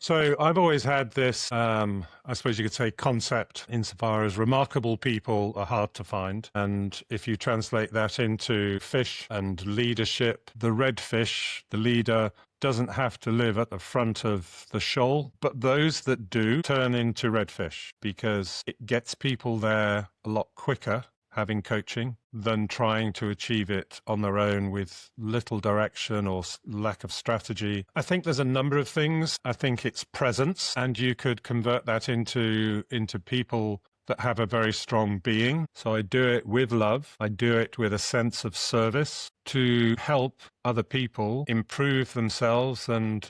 So I've always had this, I suppose you could say, concept insofar as remarkable people are hard to find. And if you translate that into fish and leadership, the red fish, the leader, doesn't have to live at the front of the shoal, but those that do turn into redfish because it gets people there a lot quicker having coaching than trying to achieve it on their own with little direction or lack of strategy. I think there's a number of things. I think it's presence, and you could convert that into people that have a very strong being. So I do it with love. I do it with a sense of service to help other people improve themselves and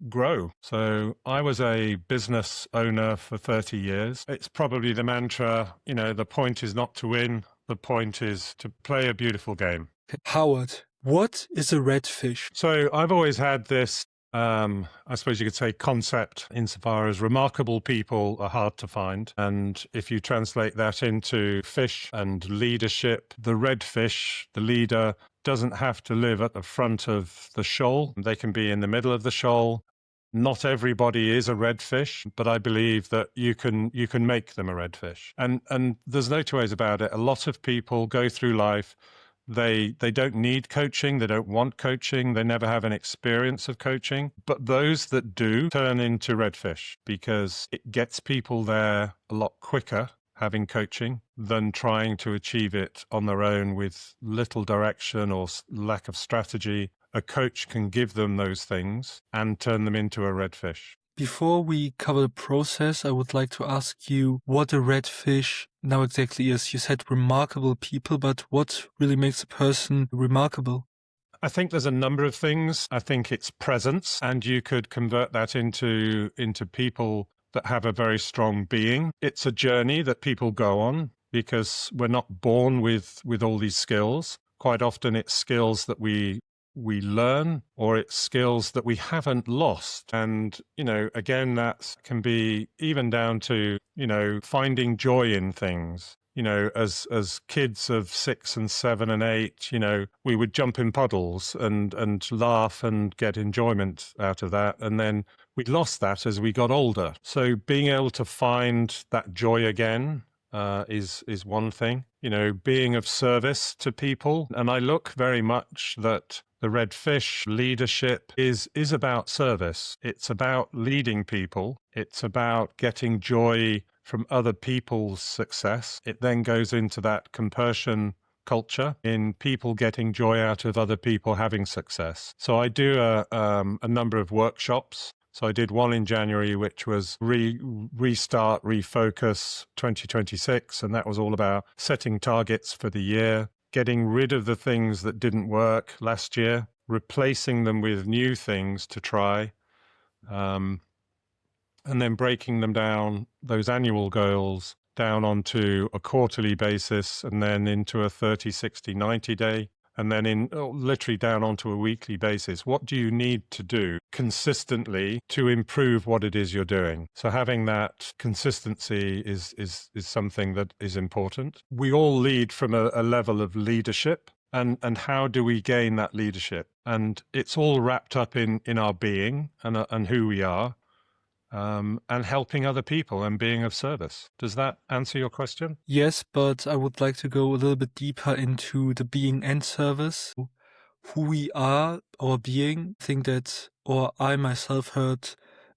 grow. So I was a business owner for 30 years. It's probably the mantra, the point is not to win. The point is to play a beautiful game. Howard, what is a redfish? So I've always had this, I suppose you could say, concept insofar as remarkable people are hard to find. And if you translate that into fish and leadership, the red fish, the leader, doesn't have to live at the front of the shoal. They can be in the middle of the shoal. Not everybody is a redfish, but I believe that you can make them a redfish. And there's no two ways about it. A lot of people go through life. They don't need coaching. They don't want coaching. They never have an experience of coaching. But those that do turn into redfish because it gets people there a lot quicker having coaching than trying to achieve it on their own with little direction or lack of strategy. A coach can give them those things and turn them into a redfish. Before we cover the process, I would like to ask you what a redfish now exactly is. You said remarkable people, but what really makes a person remarkable? I think there's a number of things. I think it's presence, and you could convert that into people that have a very strong being. It's a journey that people go on because we're not born with all these skills. Quite often it's skills that we learn, or it's skills that we haven't lost. And, again, that can be even down to, finding joy in things. As kids of 6 and 7 and 8, we would jump in puddles and laugh and get enjoyment out of that. And then we lost that as we got older. So being able to find that joy again is one thing, being of service to people. And I look very much that the red fish leadership is about service. It's about leading people. It's about getting joy from other people's success. It then goes into that compersion culture in people getting joy out of other people having success. So I do a number of workshops. So I did one in January, which was Restart, Refocus 2026. And that was all about setting targets for the year, getting rid of the things that didn't work last year, replacing them with new things to try, and then breaking them down, those annual goals, down onto a quarterly basis, and then into a 30, 60, 90 day, and then literally down onto a weekly basis. What do you need to do consistently to improve what it is you're doing? So having that consistency is something that is important. We all lead from a level of leadership. And how do we gain that leadership? And it's all wrapped up in our being and who we are, and helping other people and being of service. Does that answer your question? Yes, but I would like to go a little bit deeper into the being and service. Who we are, our being. I think that, or I myself heard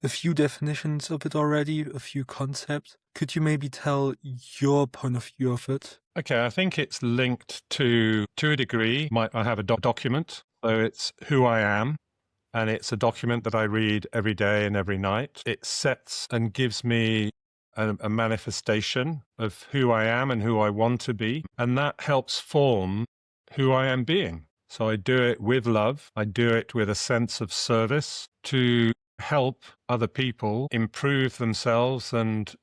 a few definitions of it already, a few concepts. Could you maybe tell your point of view of it? Okay, I think it's linked to a degree. I have a document, so it's who I am. And it's a document that I read every day and every night. It sets and gives me a manifestation of who I am and who I want to be. And that helps form who I am being. So I do it with love. I do it with a sense of service to help other people improve themselves and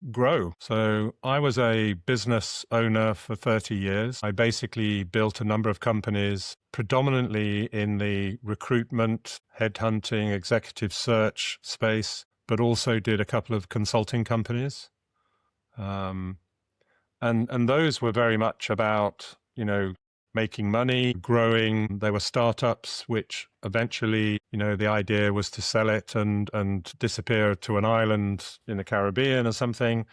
grow. So I was a business owner for 30 years. I basically built a number of companies, predominantly in the recruitment, headhunting, executive search space, but also did a couple of consulting companies. And those were very much about, making money, growing. There were startups, which eventually, the idea was to sell it and disappear to an island in the Caribbean or something.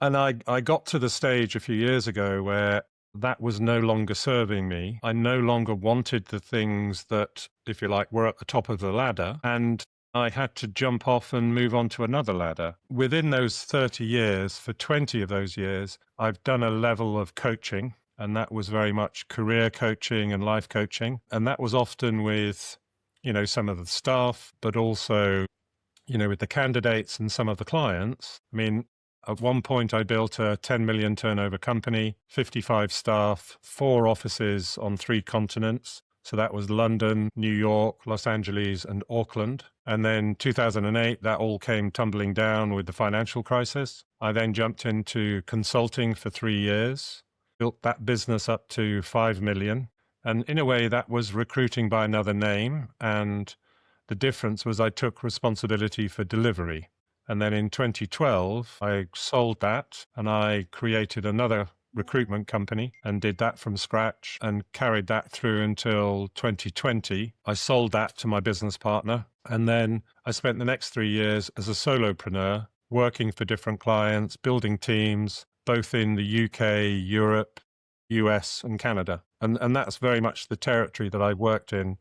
And I got to the stage a few years ago where that was no longer serving me. I no longer wanted the things that, if you like, were at the top of the ladder. And I had to jump off and move on to another ladder. Within those 30 years, for 20 of those years, I've done a level of coaching, and that was very much career coaching and life coaching. And that was often with, some of the staff, but also, with the candidates and some of the clients. I mean, at one point, I built a 10 million turnover company, 55 staff, 4 offices on 3 continents. So that was London, New York, Los Angeles, and Auckland. And then 2008, that all came tumbling down with the financial crisis. I then jumped into consulting for 3 years, built that business up to 5 million. And in a way, that was recruiting by another name. And the difference was I took responsibility for delivery. And then in 2012, I sold that and I created another recruitment company and did that from scratch and carried that through until 2020. I sold that to my business partner. And then I spent the next 3 years as a solopreneur, working for different clients, building teams, both in the UK, Europe, US, and Canada. And that's very much the territory that I worked in,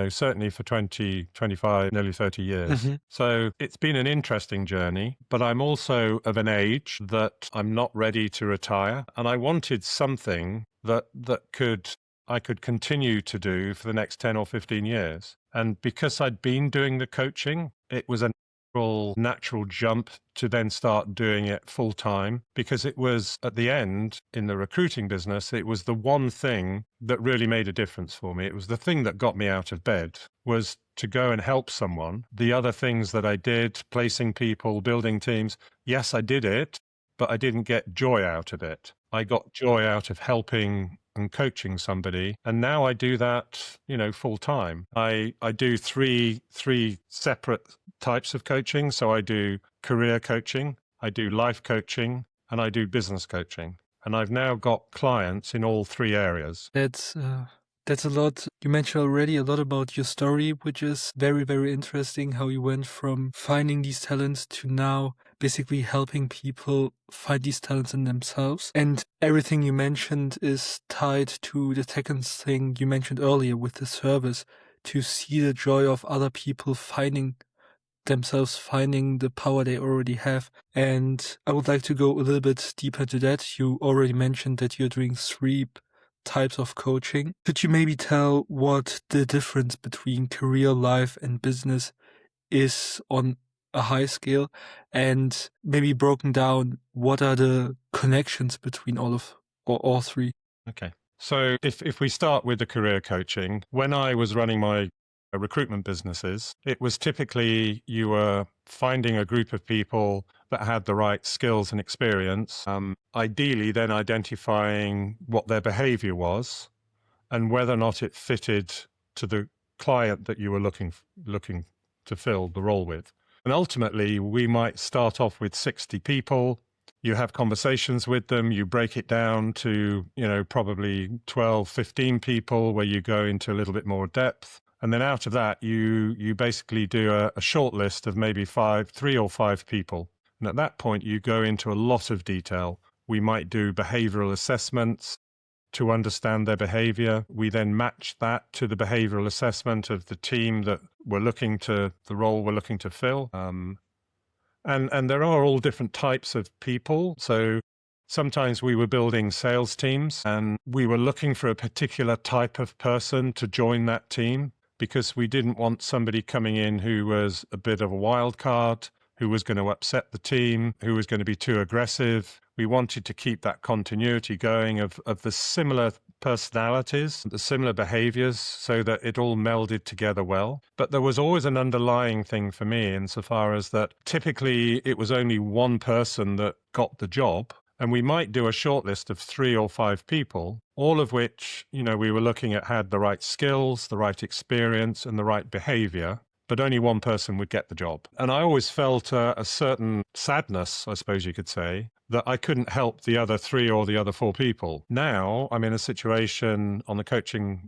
certainly for 20, 25, nearly 30 years. So it's been an interesting journey, but I'm also of an age that I'm not ready to retire. And I wanted something that I could continue to do for the next 10 or 15 years. And because I'd been doing the coaching, it was a natural jump to then start doing it full time, because it was at the end in the recruiting business, it was the one thing that really made a difference for me. It was the thing that got me out of bed, was to go and help someone. The other things that I did, placing people, building teams, yes, I did it, but I didn't get joy out of it. I got joy out of helping and coaching somebody. And now I do that, full time. I do three separate types of coaching. So I do career coaching, I do life coaching, and I do business coaching. And I've now got clients in all 3 areas. That's a lot. You mentioned already a lot about your story, which is very, very interesting, how you went from finding these talents to now basically helping people find these talents in themselves. And everything you mentioned is tied to the second thing you mentioned earlier with the service, to see the joy of other people finding the power they already have. And I would like to go a little bit deeper into that. You already mentioned that you're doing 3 types of coaching. Could you maybe tell what the difference between career, life, and business is on a high scale, and maybe broken down, what are the connections between all 3? Okay. So if we start with the career coaching, when I was running my recruitment businesses, it was typically you were finding a group of people that had the right skills and experience, ideally then identifying what their behavior was and whether or not it fitted to the client that you were looking to fill the role with. And ultimately, we might start off with 60 people. You have conversations with them, you break it down to, probably 12, 15 people where you go into a little bit more depth. And then out of that, you basically do a short list of maybe 3 or 5 people. And at that point, you go into a lot of detail. We might do behavioral assessments to understand their behavior. We then match that to the behavioral assessment of the team that the role we're looking to fill. And there are all different types of people. So sometimes we were building sales teams and we were looking for a particular type of person to join that team, because we didn't want somebody coming in who was a bit of a wild card, who was going to upset the team, who was going to be too aggressive. We wanted to keep that continuity going of the similar personalities, the similar behaviors, so that it all melded together well. But there was always an underlying thing for me, insofar as that typically it was only one person that got the job. And we might do a short list of 3 or 5 people, all of which, we were looking at had the right skills, the right experience, and the right behavior, but only one person would get the job. And I always felt a certain sadness, I suppose you could say, that I couldn't help the other 3 or the other 4 people. Now I'm in a situation on the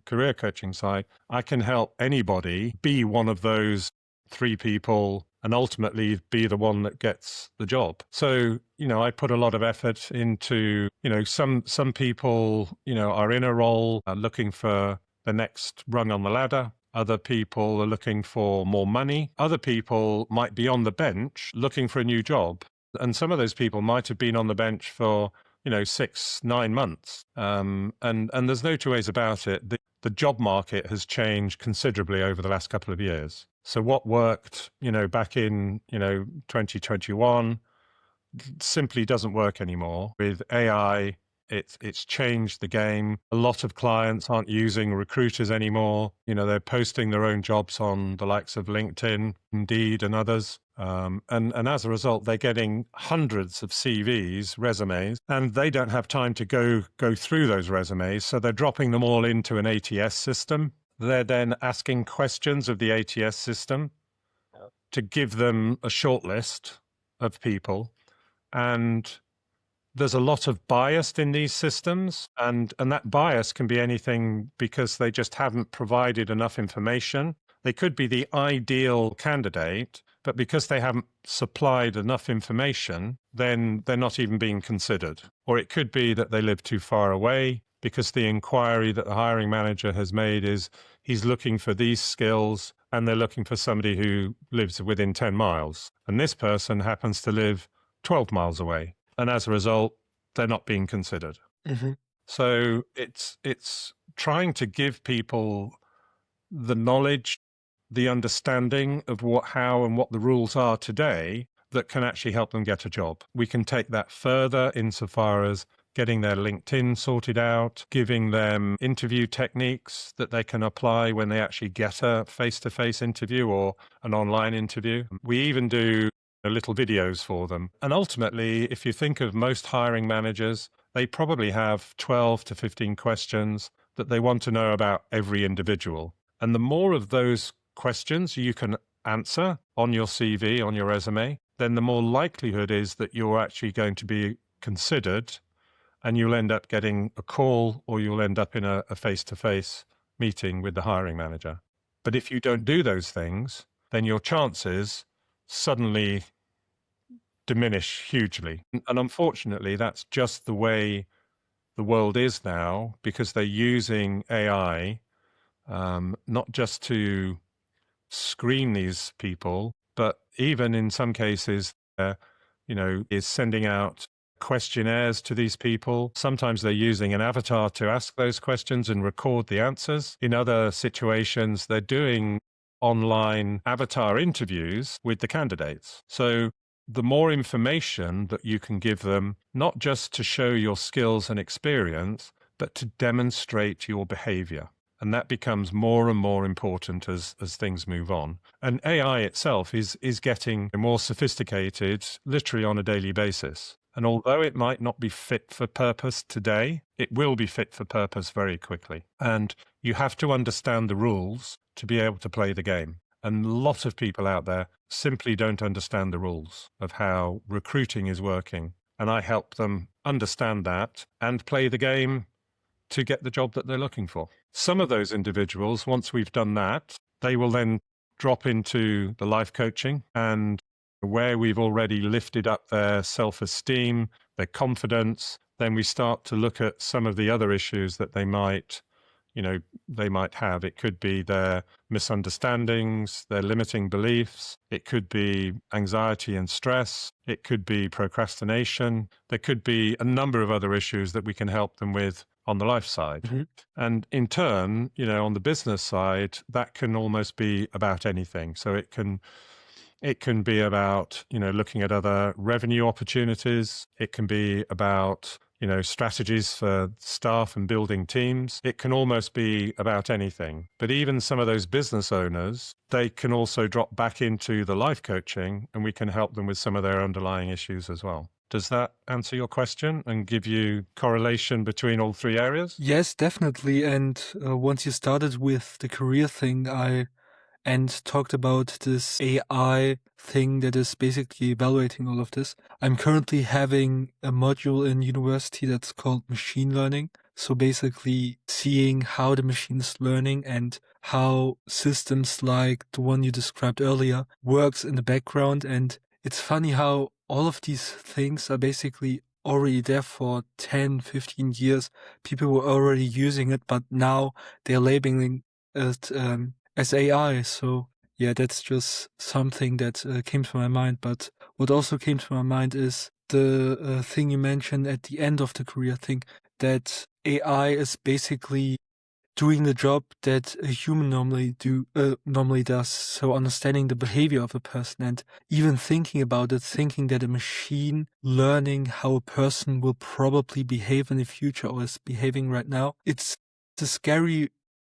career coaching side, I can help anybody be one of those 3 people and ultimately be the one that gets the job. So, I put a lot of effort into, some people, are in a role looking for the next rung on the ladder. Other people are looking for more money. Other people might be on the bench looking for a new job. And some of those people might have been on the bench for, 6, 9 months. And there's no two ways about it. The job market has changed considerably over the last couple of years. So what worked, back in, 2021 simply doesn't work anymore. With AI, it's changed the game. A lot of clients aren't using recruiters anymore. They're posting their own jobs on the likes of LinkedIn, Indeed, and others. And as a result, they're getting hundreds of CVs, resumes, and they don't have time to go through those resumes. So they're dropping them all into an ATS system. They're then asking questions of the ATS system to give them a short list of people. And there's a lot of bias in these systems, and that bias can be anything because they just haven't provided enough information. They could be the ideal candidate, but because they haven't supplied enough information, then they're not even being considered. Or it could be that they live too far away because the inquiry that the hiring manager has made is he's looking for these skills and they're looking for somebody who lives within 10 miles. And this person happens to live 12 miles away. And as a result, they're not being considered. Mm-hmm. So it's trying to give people the knowledge, the understanding of how and what the rules are today that can actually help them get a job. We can take that further insofar as getting their LinkedIn sorted out, giving them interview techniques that they can apply when they actually get a face-to-face interview or an online interview. We even do little videos for them. And ultimately, if you think of most hiring managers, they probably have 12 to 15 questions that they want to know about every individual. And the more of those questions you can answer on your CV, on your resume, then the more likelihood is that you're actually going to be considered and you'll end up getting a call or you'll end up in a face-to-face meeting with the hiring manager. But if you don't do those things, then your chances suddenly diminish hugely. And unfortunately, that's just the way the world is now, because they're using AI not just to screen these people, but even in some cases, is sending out questionnaires to these people. Sometimes they're using an avatar to ask those questions and record the answers. In other situations, they're doing online avatar interviews with the candidates. So the more information that you can give them, not just to show your skills and experience, but to demonstrate your behavior. And that becomes more and more important as things move on. And AI itself is getting more sophisticated literally on a daily basis. And although it might not be fit for purpose today, it will be fit for purpose very quickly. And you have to understand the rules to be able to play the game. And a lot of people out there simply don't understand the rules of how recruiting is working. And I help them understand that and play the game to get the job that they're looking for. Some of those individuals, once we've done that, they will then drop into the life coaching, and where we've already lifted up their self-esteem, their confidence, then we start to look at some of the other issues that they might have. It could be their misunderstandings, their limiting beliefs. It could be anxiety and stress. It could be procrastination. There could be a number of other issues that we can help them with on the life side. Mm-hmm. And in turn, on the business side, that can almost be about anything. So it can be about, looking at other revenue opportunities. It can be about, strategies for staff and building teams. It can almost be about anything. But even some of those business owners, they can also drop back into the life coaching, and we can help them with some of their underlying issues as well. Does that answer your question and give you correlation between all 3 areas? Yes, definitely. And once you started with the career thing, I and talked about this AI thing that is basically evaluating all of this. I'm currently having a module in university that's called machine learning. So basically seeing how the machine is learning and how systems like the one you described earlier works in the background. And it's funny how all of these things are basically already there for 10, 15 years. People were already using it, but now they're labeling it as AI. So yeah, that's just something that came to my mind. But what also came to my mind is the thing you mentioned at the end of the career thing, that AI is basically doing the job that a human normally does. So understanding the behavior of a person and even thinking about it, thinking that a machine learning how a person will probably behave in the future or is behaving right now. It's a scary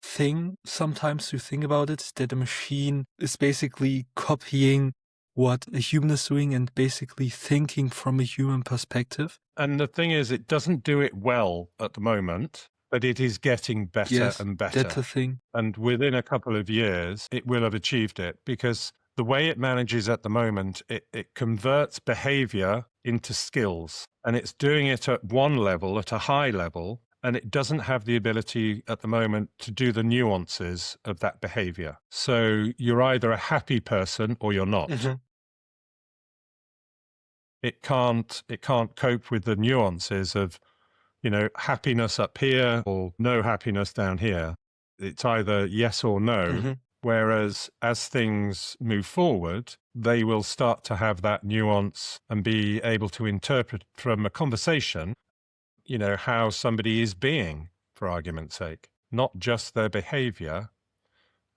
thing sometimes to think about it, that a machine is basically copying what a human is doing and basically thinking from a human perspective. And the thing is, it doesn't do it well at the moment, but it is getting better Yes, and that's better. the thing. And within a couple of years, it will have achieved it, because the way it manages at the moment, it converts behavior into skills, and it's doing it at one level, at a high level, and it doesn't have the ability at the moment to do the nuances of that behavior. So you're either a happy person or you're not. It can't cope with the nuances of, happiness up here or no happiness down here. It's either yes or no. Whereas as things move forward, they will start to have that nuance and be able to interpret from a conversation, how somebody is being, for argument's sake, not just their behavior.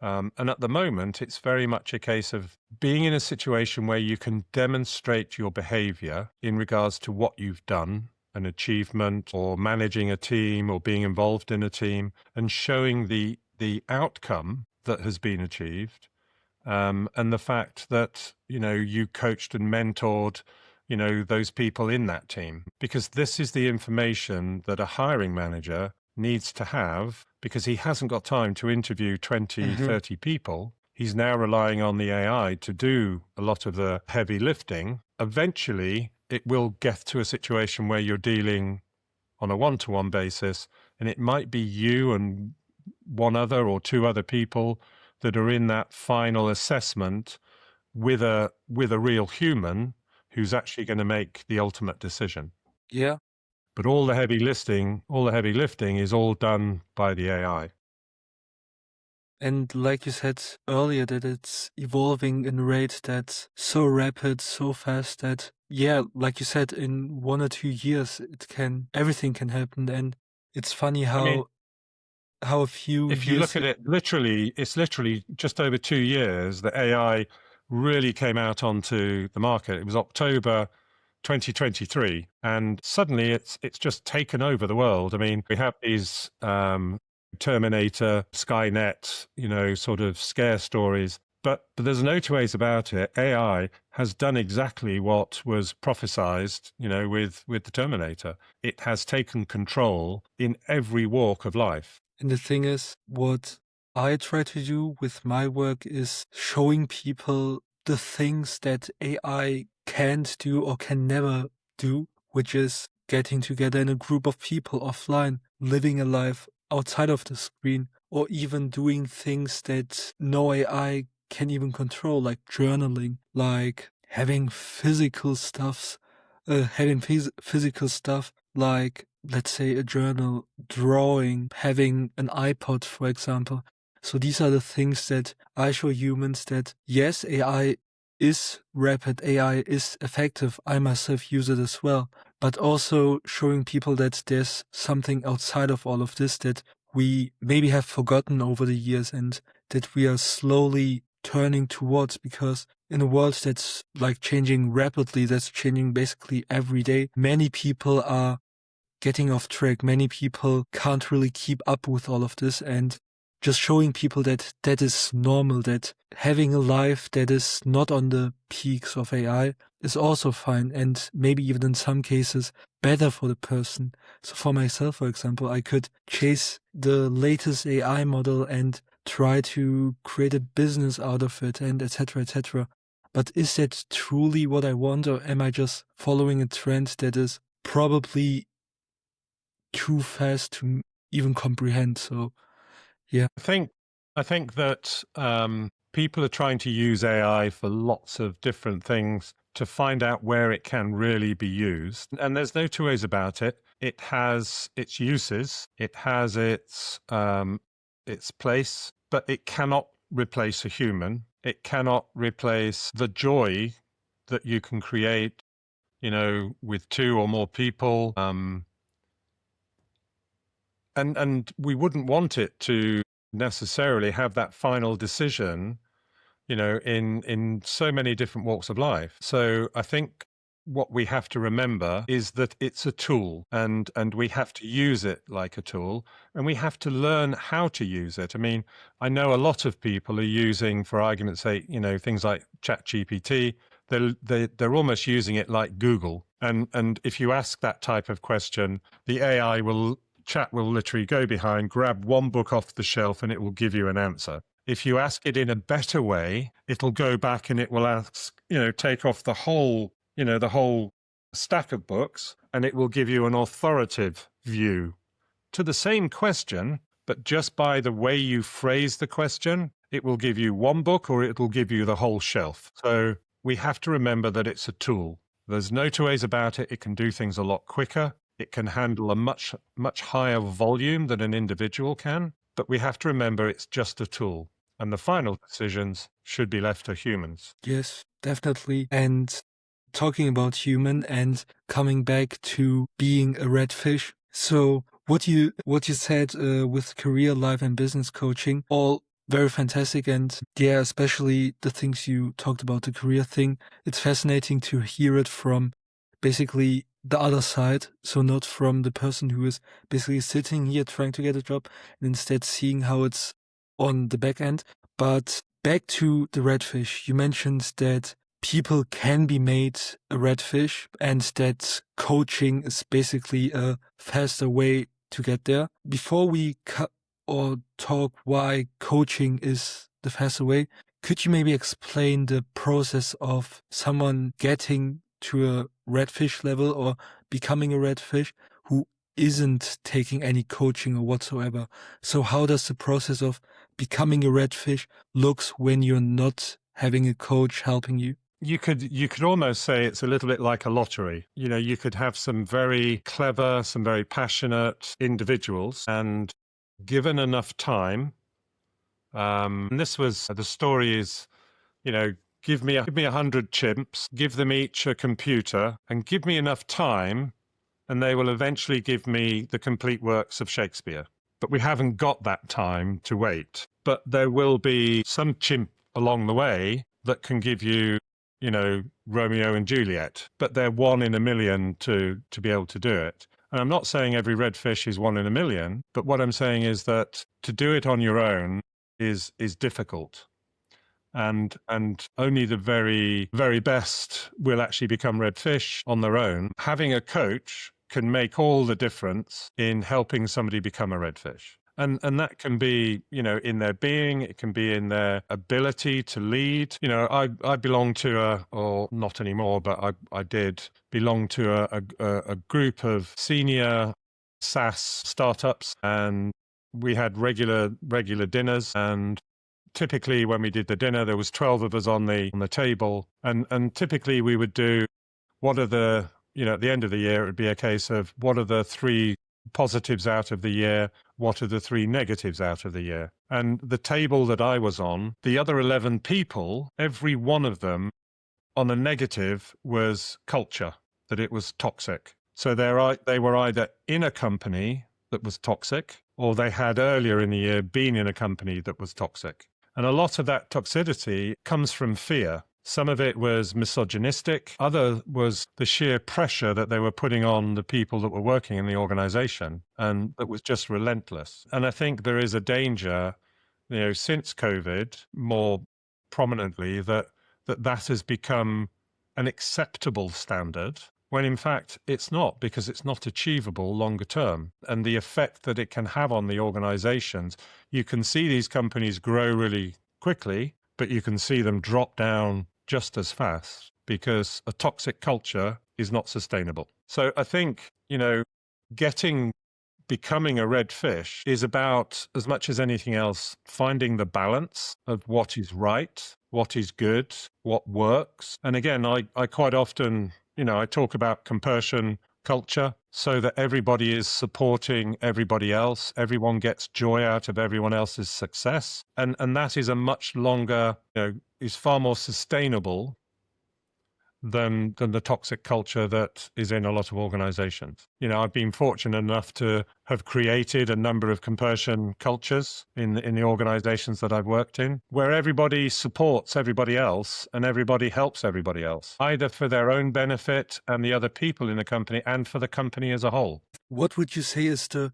And at the moment, it's very much a case of being in a situation where you can demonstrate your behavior in regards to what you've done, an achievement, or managing a team, or being involved in a team, and showing the outcome that has been achieved, and the fact that, you coached and mentored, those people in that team. Because this is the information that a hiring manager needs to have, because he hasn't got time to interview 20, 30 people. He's now relying on the AI to do a lot of the heavy lifting. Eventually, it will get to a situation where you're dealing on a one-to-one basis, and it might be you and one other or two other people that are in that final assessment with a real human who's actually going to make the ultimate decision. Yeah. But all the heavy lifting is all done by the AI. And like you said earlier, that it's evolving in a rate that's so rapid, so fast that, yeah, like you said, in 1 or 2 years, everything can happen. And it's funny how a few if you look at it, it's literally just over 2 years that AI really came out onto the market. It was October 2023, and suddenly it's just taken over the world. I mean, we have these Terminator, Skynet, sort of scare stories, but there's no two ways about it. AI has done exactly what was prophesized, with the Terminator. It has taken control in every walk of life. And the thing is, what I try to do with my work is showing people the things that AI can't do or can never do, which is getting together in a group of people offline, living a life outside of the screen, or even doing things that no AI can even control, like journaling, like having physical stuff, like, let's say, a journal, drawing, having an iPod, for example. So these are the things that I show humans that, yes, AI is rapid, AI is effective. I myself use it as well. But also showing people that there's something outside of all of this that we maybe have forgotten over the years and that we are slowly turning towards, because in a world that's like changing rapidly, that's changing basically every day, many people are getting off track. Many people can't really keep up with all of this, and just showing people that that is normal, that having a life that is not on the peaks of AI is also fine, and maybe even in some cases better for the person. So for myself, for example, I could chase the latest AI model and try to create a business out of it and etc. etc. But is that truly what I want, or am I just following a trend that is probably too fast to even comprehend? So yeah. I think that people are trying to use AI for lots of different things to find out where it can really be used. And there's no two ways about it. It has its uses, it has its place, but it cannot replace a human. It cannot replace the joy that you can create, with two or more people. And we wouldn't want it to necessarily have that final decision, in so many different walks of life. So I think what we have to remember is that it's a tool, and we have to use it like a tool, and we have to learn how to use it. I mean, I know a lot of people are using, for argument's sake, things like ChatGPT. They're almost using it like Google. And if you ask that type of question, the chat will literally go behind, grab one book off the shelf, and it will give you an answer. If you ask it in a better way, it'll go back and it will ask, take off the whole stack of books, and it will give you an authoritative view to the same question, but just by the way you phrase the question, it will give you one book or it will give you the whole shelf. So we have to remember that it's a tool. There's no two ways about it. It can do things a lot quicker. It can handle a much, much higher volume than an individual can. But we have to remember it's just a tool. And the final decisions should be left to humans. Yes, definitely. And talking about human and coming back to being a redfish. So what you said with career, life, and business coaching, all very fantastic. And yeah, especially the things you talked about, the career thing. It's fascinating to hear it from basically the other side. So not from the person who is basically sitting here trying to get a job, and instead seeing how it's on the back end. But back to the redfish, you mentioned that people can be made a redfish and that coaching is basically a faster way to get there. Before we talk why coaching is the faster way, could you maybe explain the process of someone getting to a redfish level or becoming a redfish who isn't taking any coaching or whatsoever? So how does the process of becoming a redfish looks when you're not having a coach helping you? You could almost say it's a little bit like a lottery. You could have some very clever, some very passionate individuals, and given enough time, and this was the story is, give me 100 chimps, give them each a computer, and give me enough time, and they will eventually give me the complete works of Shakespeare. But we haven't got that time to wait. But there will be some chimp along the way that can give you, Romeo and Juliet. But they're 1 in a million to be able to do it. And I'm not saying every redfish is 1 in a million, but what I'm saying is that to do it on your own is difficult. And only the very, very best will actually become redfish on their own. Having a coach can make all the difference in helping somebody become a redfish. And that can be, in their being, it can be in their ability to lead. I belong to or not anymore, but I did belong to a group of senior SaaS startups, and we had regular dinners, and typically when we did the dinner, there was 12 of us on the table, and typically we would do what are the, at the end of the year, it would be a case of what are the 3 positives out of the year, what are the 3 negatives out of the year. And the table that I was on, the other 11 people, every one of them on a negative was culture, that it was toxic. So they were either in a company that was toxic, or they had earlier in the year been in a company that was toxic. And a lot of that toxicity comes from fear. Some of it was misogynistic. Other was the sheer pressure that they were putting on the people that were working in the organization, and that was just relentless. And I think there is a danger, since COVID, more prominently, that has become an acceptable standard, when in fact it's not, because it's not achievable longer term. And the effect that it can have on the organizations, you can see these companies grow really quickly, but you can see them drop down just as fast, because a toxic culture is not sustainable. So I think, becoming a red fish is about, as much as anything else, finding the balance of what is right, what is good, what works. And again, I quite often, I talk about compersion culture, so that everybody is supporting everybody else. Everyone gets joy out of everyone else's success. And that is a much longer, is far more sustainable than the toxic culture that is in a lot of organizations. I've been fortunate enough to have created a number of compersion cultures in the organizations that I've worked in, where everybody supports everybody else and everybody helps everybody else, either for their own benefit and the other people in the company and for the company as a whole. What would you say is the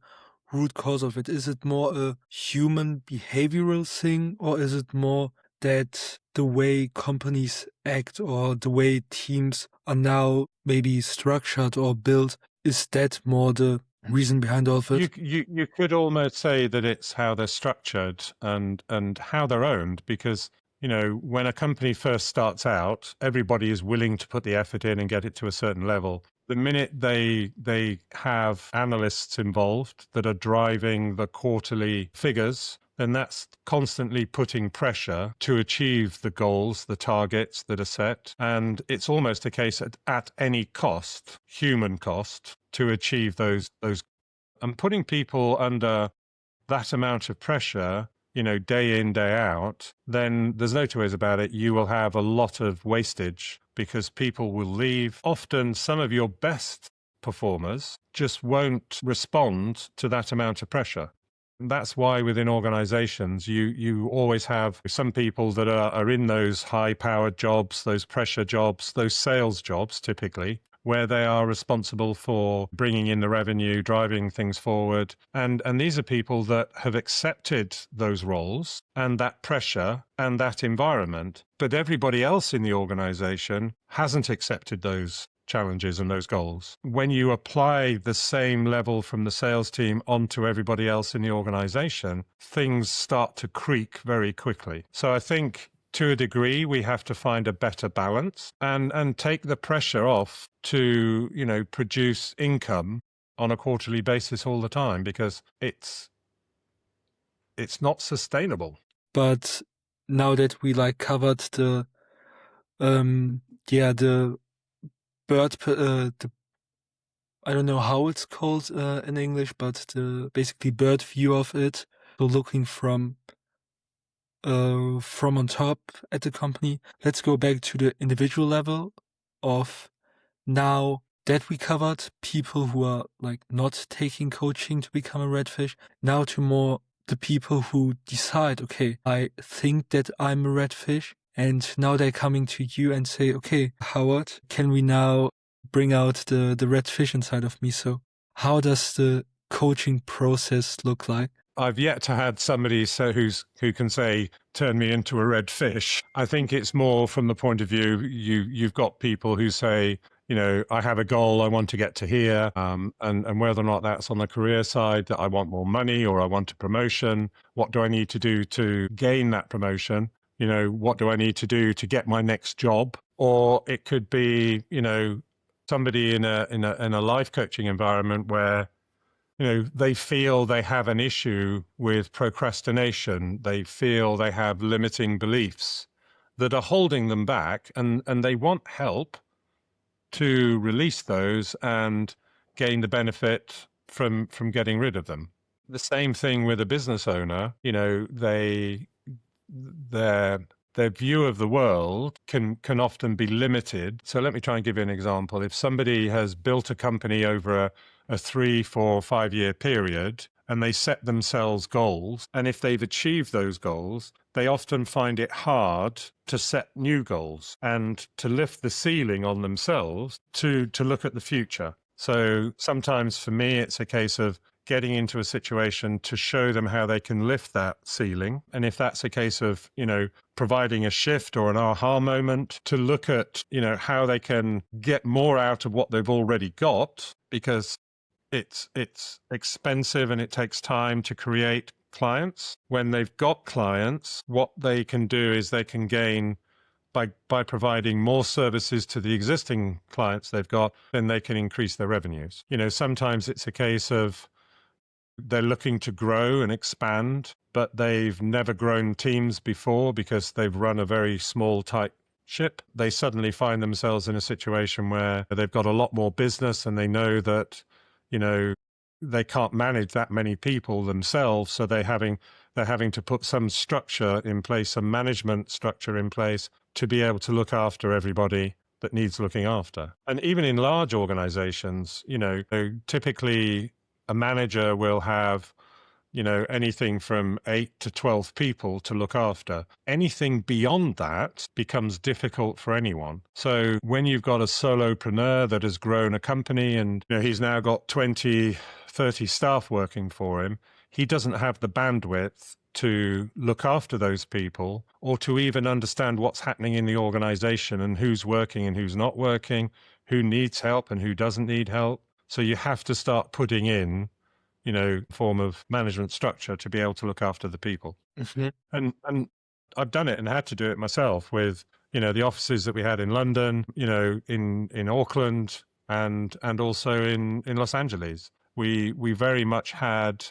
root cause of it? Is it more a human behavioral thing, or is it more that the way companies act or the way teams are now maybe structured or built, is that more the reason behind all of it? You could almost say that it's how they're structured and how they're owned, because when a company first starts out, everybody is willing to put the effort in and get it to a certain level. The minute they have analysts involved that are driving the quarterly figures, then that's constantly putting pressure to achieve the goals, the targets that are set. And it's almost a case at any cost, human cost, to achieve those. And putting people under that amount of pressure, day in, day out, then there's no two ways about it. You will have a lot of wastage, because people will leave. Often some of your best performers just won't respond to that amount of pressure. That's why within organizations, you always have some people that are in those high-powered jobs, those pressure jobs, those sales jobs typically, where they are responsible for bringing in the revenue, driving things forward. And these are people that have accepted those roles and that pressure and that environment. But everybody else in the organization hasn't accepted those challenges and those goals. When you apply the same level from the sales team onto everybody else in the organization, things start to creak very quickly. So I think to a degree, we have to find a better balance and take the pressure off to, produce income on a quarterly basis all the time, because it's not sustainable. But now that we covered the the I don't know how it's called in English, but the basically bird view of it, so looking from on top at the company. Let's go back to the individual level of, now that we covered people who are not taking coaching to become a redfish, now to more the people who decide, okay, I think that I'm a redfish, and now they're coming to you and say, okay, Howard, can we now bring out the red fish inside of me? So how does the coaching process look like? I've yet to have somebody who can say, turn me into a red fish. I think it's more from the point of view, you've got people who say, I have a goal, I want to get to here, and whether or not that's on the career side, that I want more money or I want a promotion, what do I need to do to gain that promotion? What do I need to do to get my next job? Or it could be, somebody in a life coaching environment where they feel they have an issue with procrastination. They feel they have limiting beliefs that are holding them back, and they want help to release those and gain the benefit from getting rid of them. The same thing with a business owner. Their view of the world can often be limited. So let me try and give you an example. If somebody has built a company over a 3, 4, 5-year period, and they set themselves goals, and if they've achieved those goals, they often find it hard to set new goals and to lift the ceiling on themselves to look at the future. So sometimes for me, it's a case of getting into a situation to show them how they can lift that ceiling. And if that's a case of, providing a shift or an aha moment, to look at, how they can get more out of what they've already got, because it's expensive and it takes time to create clients. When they've got clients, what they can do is they can gain by providing more services to the existing clients they've got, then they can increase their revenues. Sometimes it's a case of they're looking to grow and expand, but they've never grown teams before because they've run a very small, tight ship. They suddenly find themselves in a situation where they've got a lot more business and they know that, they can't manage that many people themselves. So they're having to put some structure in place, some management structure in place to be able to look after everybody that needs looking after. And even in large organizations, typically a manager will have, anything from 8 to 12 people to look after. Anything beyond that becomes difficult for anyone. So when you've got a solopreneur that has grown a company and he's now got 20, 30 staff working for him, he doesn't have the bandwidth to look after those people or to even understand what's happening in the organization and who's working and who's not working, who needs help and who doesn't need help. So you have to start putting in, form of management structure to be able to look after the people. Mm-hmm. And I've done it and had to do it myself with, the offices that we had in London, in Auckland and also in Los Angeles. We very much had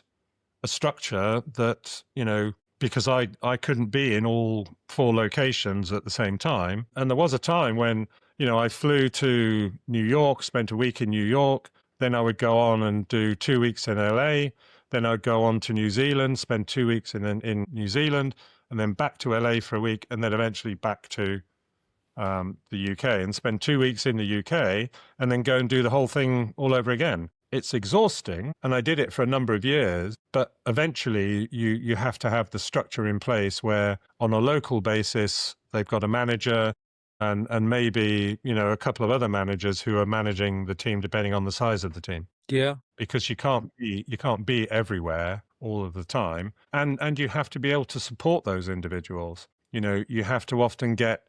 a structure that, because I couldn't be in all 4 locations at the same time. And there was a time when, I flew to New York, spent a week in New York, then I would go on and do 2 weeks in LA, then I'd go on to New Zealand, spend 2 weeks in New Zealand, and then back to LA for a week, and then eventually back to the UK and spend 2 weeks in the UK, and then go and do the whole thing all over again. It's exhausting, and I did it for a number of years, but eventually you have to have the structure in place where on a local basis, they've got a manager and maybe, a couple of other managers who are managing the team depending on the size of the team. Yeah. Because you can't be everywhere all of the time, and you have to be able to support those individuals. You have to often get,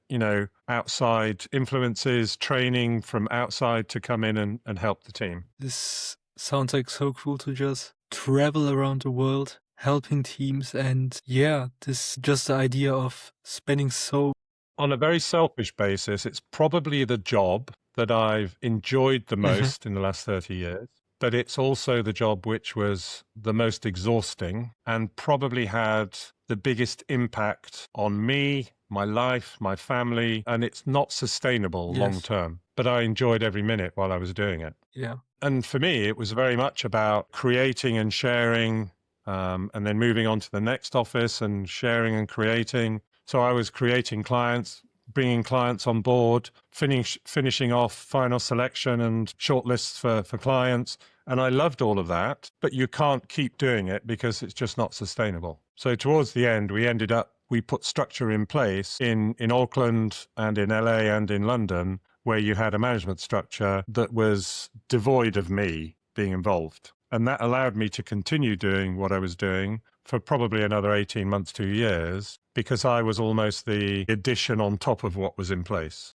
outside influences, training from outside to come in and help the team. This sounds like so cool to just travel around the world, helping teams. And yeah, this just the idea of spending so. On a very selfish basis, it's probably the job that I've enjoyed the most in the last 30 years. But it's also the job which was the most exhausting and probably had the biggest impact on me, my life, my family, and it's not sustainable long term. But I enjoyed every minute while I was doing it. Yeah. And for me, it was very much about creating and sharing, and then moving on to the next office and sharing and creating. So I was creating clients, bringing clients on board, finishing off final selection and shortlists for clients. And I loved all of that, but you can't keep doing it because it's just not sustainable. So towards the end, we put structure in place in Auckland and in LA and in London, where you had a management structure that was devoid of me being involved. And that allowed me to continue doing what I was doing for probably another 18 months, 2 years, because I was almost the addition on top of what was in place.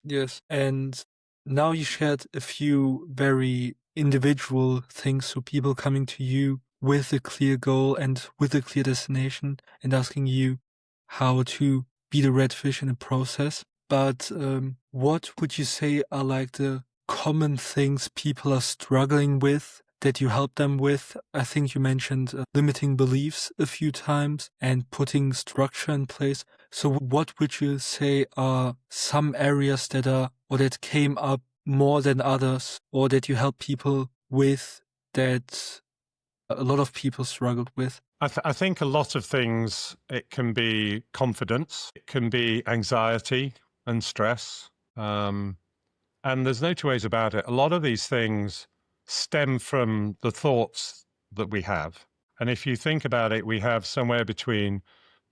Yes. And now you shared a few very individual things. So people coming to you with a clear goal and with a clear destination and asking you how to be the red fish in the process. But what would you say are like the common things people are struggling with that you help them with? I think you mentioned limiting beliefs a few times and putting structure in place. So what would you say are some areas that came up more than others, or that you help people with that a lot of people struggled with? I think a lot of things, it can be confidence, it can be anxiety and stress. And there's no two ways about it. A lot of these things stem from the thoughts that we have. And if you think about it, we have somewhere between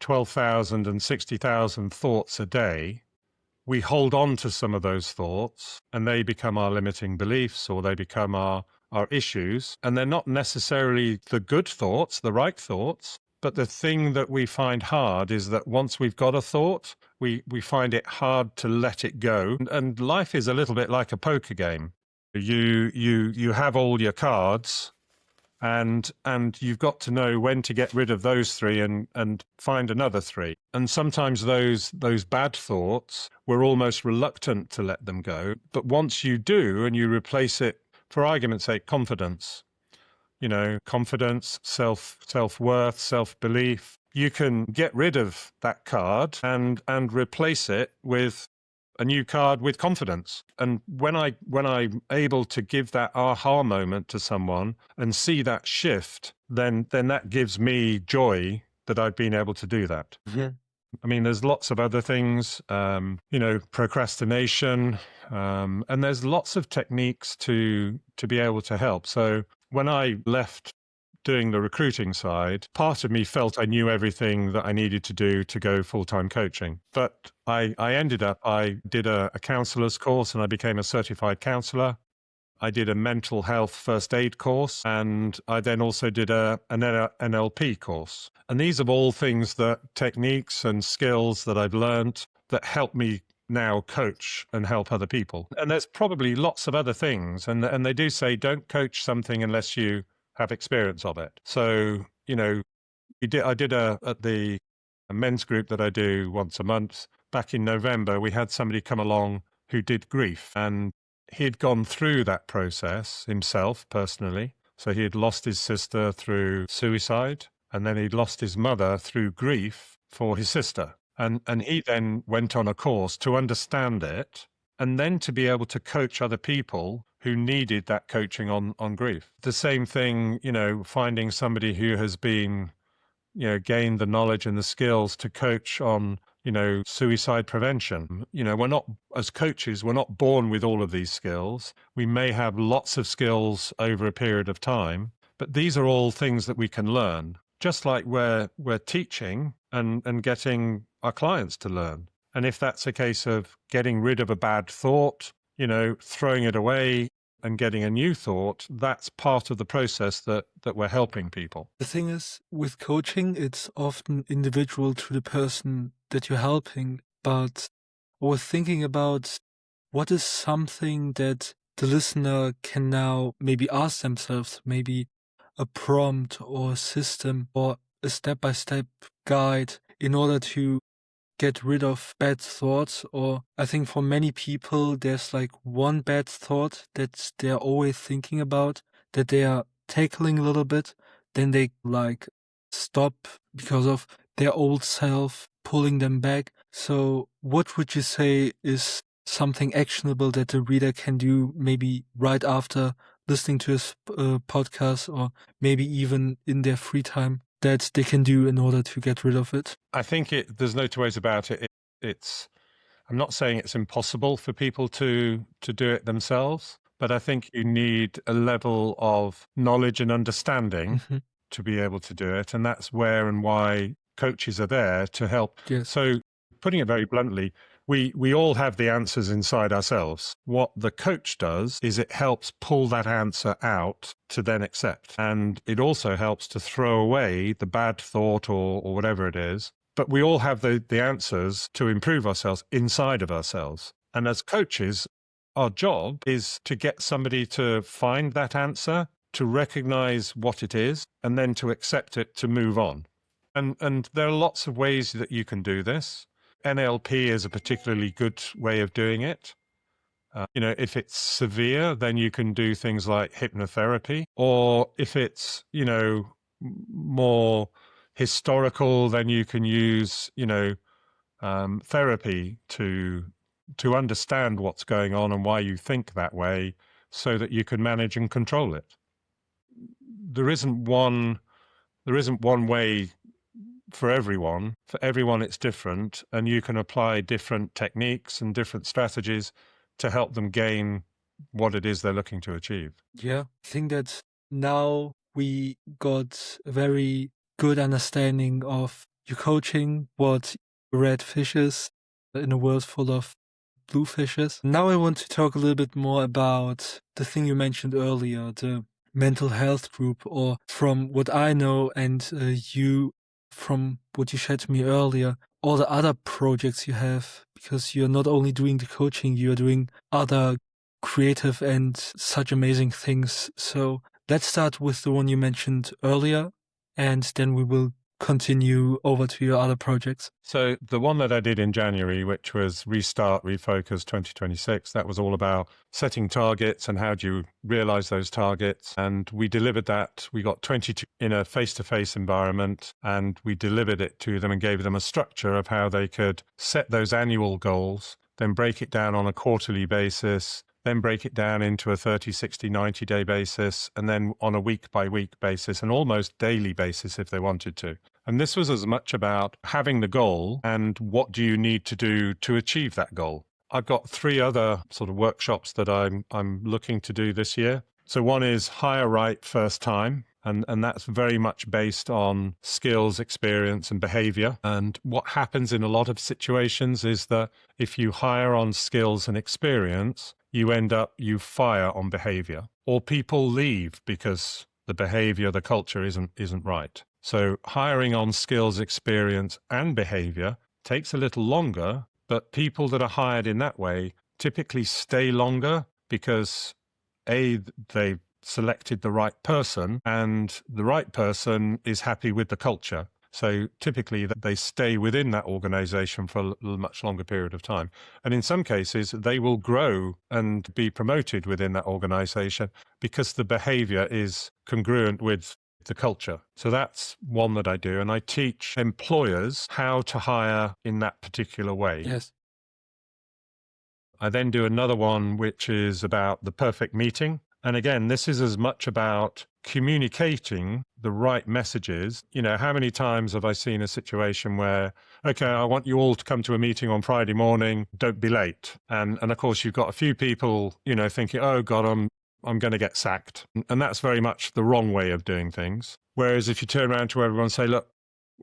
12,000 and 60,000 thoughts a day, we hold on to some of those thoughts and they become our limiting beliefs, or they become our issues. And they're not necessarily the good thoughts, the right thoughts. But the thing that we find hard is that once we've got a thought, we find it hard to let it go. And life is a little bit like a poker game. You have all your cards, and you've got to know when to get rid of those three and find another three. And sometimes those bad thoughts, we're almost reluctant to let them go. But once you do, and you replace it, for argument's sake, confidence, confidence, self-worth, self-belief, you can get rid of that card and replace it with a new card with confidence. And when I'm able to give that aha moment to someone and see that shift, then that gives me joy that I've been able to do that. Mhm. I mean, there's lots of other things, procrastination, and there's lots of techniques to be able to help. So when I left doing the recruiting side, part of me felt I knew everything that I needed to do to go full-time coaching. But I did a counselor's course, and I became a certified counselor. I did a mental health first aid course, and I then also did an NLP course. And these are all things, techniques and skills that I've learned that help me now coach and help other people. And there's probably lots of other things. And they do say, don't coach something unless you have experience of it. So, I did at the men's group that I do once a month. Back in November, we had somebody come along who did grief, and he'd gone through that process himself personally. So he had lost his sister through suicide, and then he'd lost his mother through grief for his sister. And he then went on a course to understand it, and then to be able to coach other people who needed that coaching on grief. The same thing, finding somebody who has been, gained the knowledge and the skills to coach on, suicide prevention. We're not, as coaches, we're not born with all of these skills. We may have lots of skills over a period of time, but these are all things that we can learn, just like we're teaching and getting our clients to learn. And if that's a case of getting rid of a bad thought, throwing it away and getting a new thought, that's part of the process that we're helping people. The thing is, with coaching, it's often individual to the person that you're helping. But I was thinking about what is something that the listener can now maybe ask themselves, maybe a prompt or a system or a step-by-step guide in order to get rid of bad thoughts. Or I think for many people, there's like one bad thought that they're always thinking about, that they are tackling a little bit, then they like stop because of their old self pulling them back. So what would you say is something actionable that the reader can do maybe right after listening to this podcast, or maybe even in their free time, that they can do in order to get rid of it? I think there's no two ways about it. I'm not saying it's impossible for people to do it themselves, but I think you need a level of knowledge and understanding Mhm. to be able to do it. And that's where and why coaches are there to help. Yes. So putting it very bluntly, we all have the answers inside ourselves. What the coach does is it helps pull that answer out to then accept. And it also helps to throw away the bad thought or whatever it is. But we all have the answers to improve ourselves inside of ourselves. And as coaches, our job is to get somebody to find that answer, to recognize what it is, and then to accept it, to move on. And there are lots of ways that you can do this. NLP is a particularly good way of doing it. If it's severe, then you can do things like hypnotherapy. Or if it's, more historical, then you can use, therapy to understand what's going on and why you think that way, so that you can manage and control it. There isn't one way for everyone. For everyone, it's different, and you can apply different techniques and different strategies to help them gain what it is they're looking to achieve. Yeah, I think that now we got a very good understanding of your coaching, what red fish is in a world full of bluefishes. Now I want to talk a little bit more about the thing you mentioned earlier, the mental health group, or from what I know and you, from what you shared to me earlier, all the other projects you have, because you're not only doing the coaching, you're doing other creative and such amazing things. So let's start with the one you mentioned earlier, and then we will continue over to your other projects. So the one that I did in January, which was Restart, Refocus 2026, that was all about setting targets and how do you realize those targets. And we delivered that. We got 22 in a face-to-face environment, and we delivered it to them and gave them a structure of how they could set those annual goals, then break it down on a quarterly basis, then break it down into a 30, 60, 90-day basis, and then on a week-by-week basis, and almost daily basis if they wanted to. And this was as much about having the goal and what do you need to do to achieve that goal. I've got 3 other sort of workshops that I'm looking to do this year. So one is hire right first time. And that's very much based on skills, experience, and behavior. And what happens in a lot of situations is that if you hire on skills and experience, you fire on behavior, or people leave because the behavior, the culture isn't right. So hiring on skills, experience, and behavior takes a little longer, but people that are hired in that way typically stay longer because they've selected the right person and the right person is happy with the culture. So typically they stay within that organization for a much longer period of time. And in some cases, they will grow and be promoted within that organization because the behavior is congruent with the culture. So that's one that I do. And I teach employers how to hire in that particular way. Yes. I then do another one, which is about the perfect meeting. And again, this is as much about communicating the right messages. You know, how many times have I seen a situation where, okay, I want you all to come to a meeting on Friday morning, don't be late. And of course, you've got a few people, you know, thinking, oh God, I'm going to get sacked. And that's very much the wrong way of doing things. Whereas if you turn around to everyone and say, look,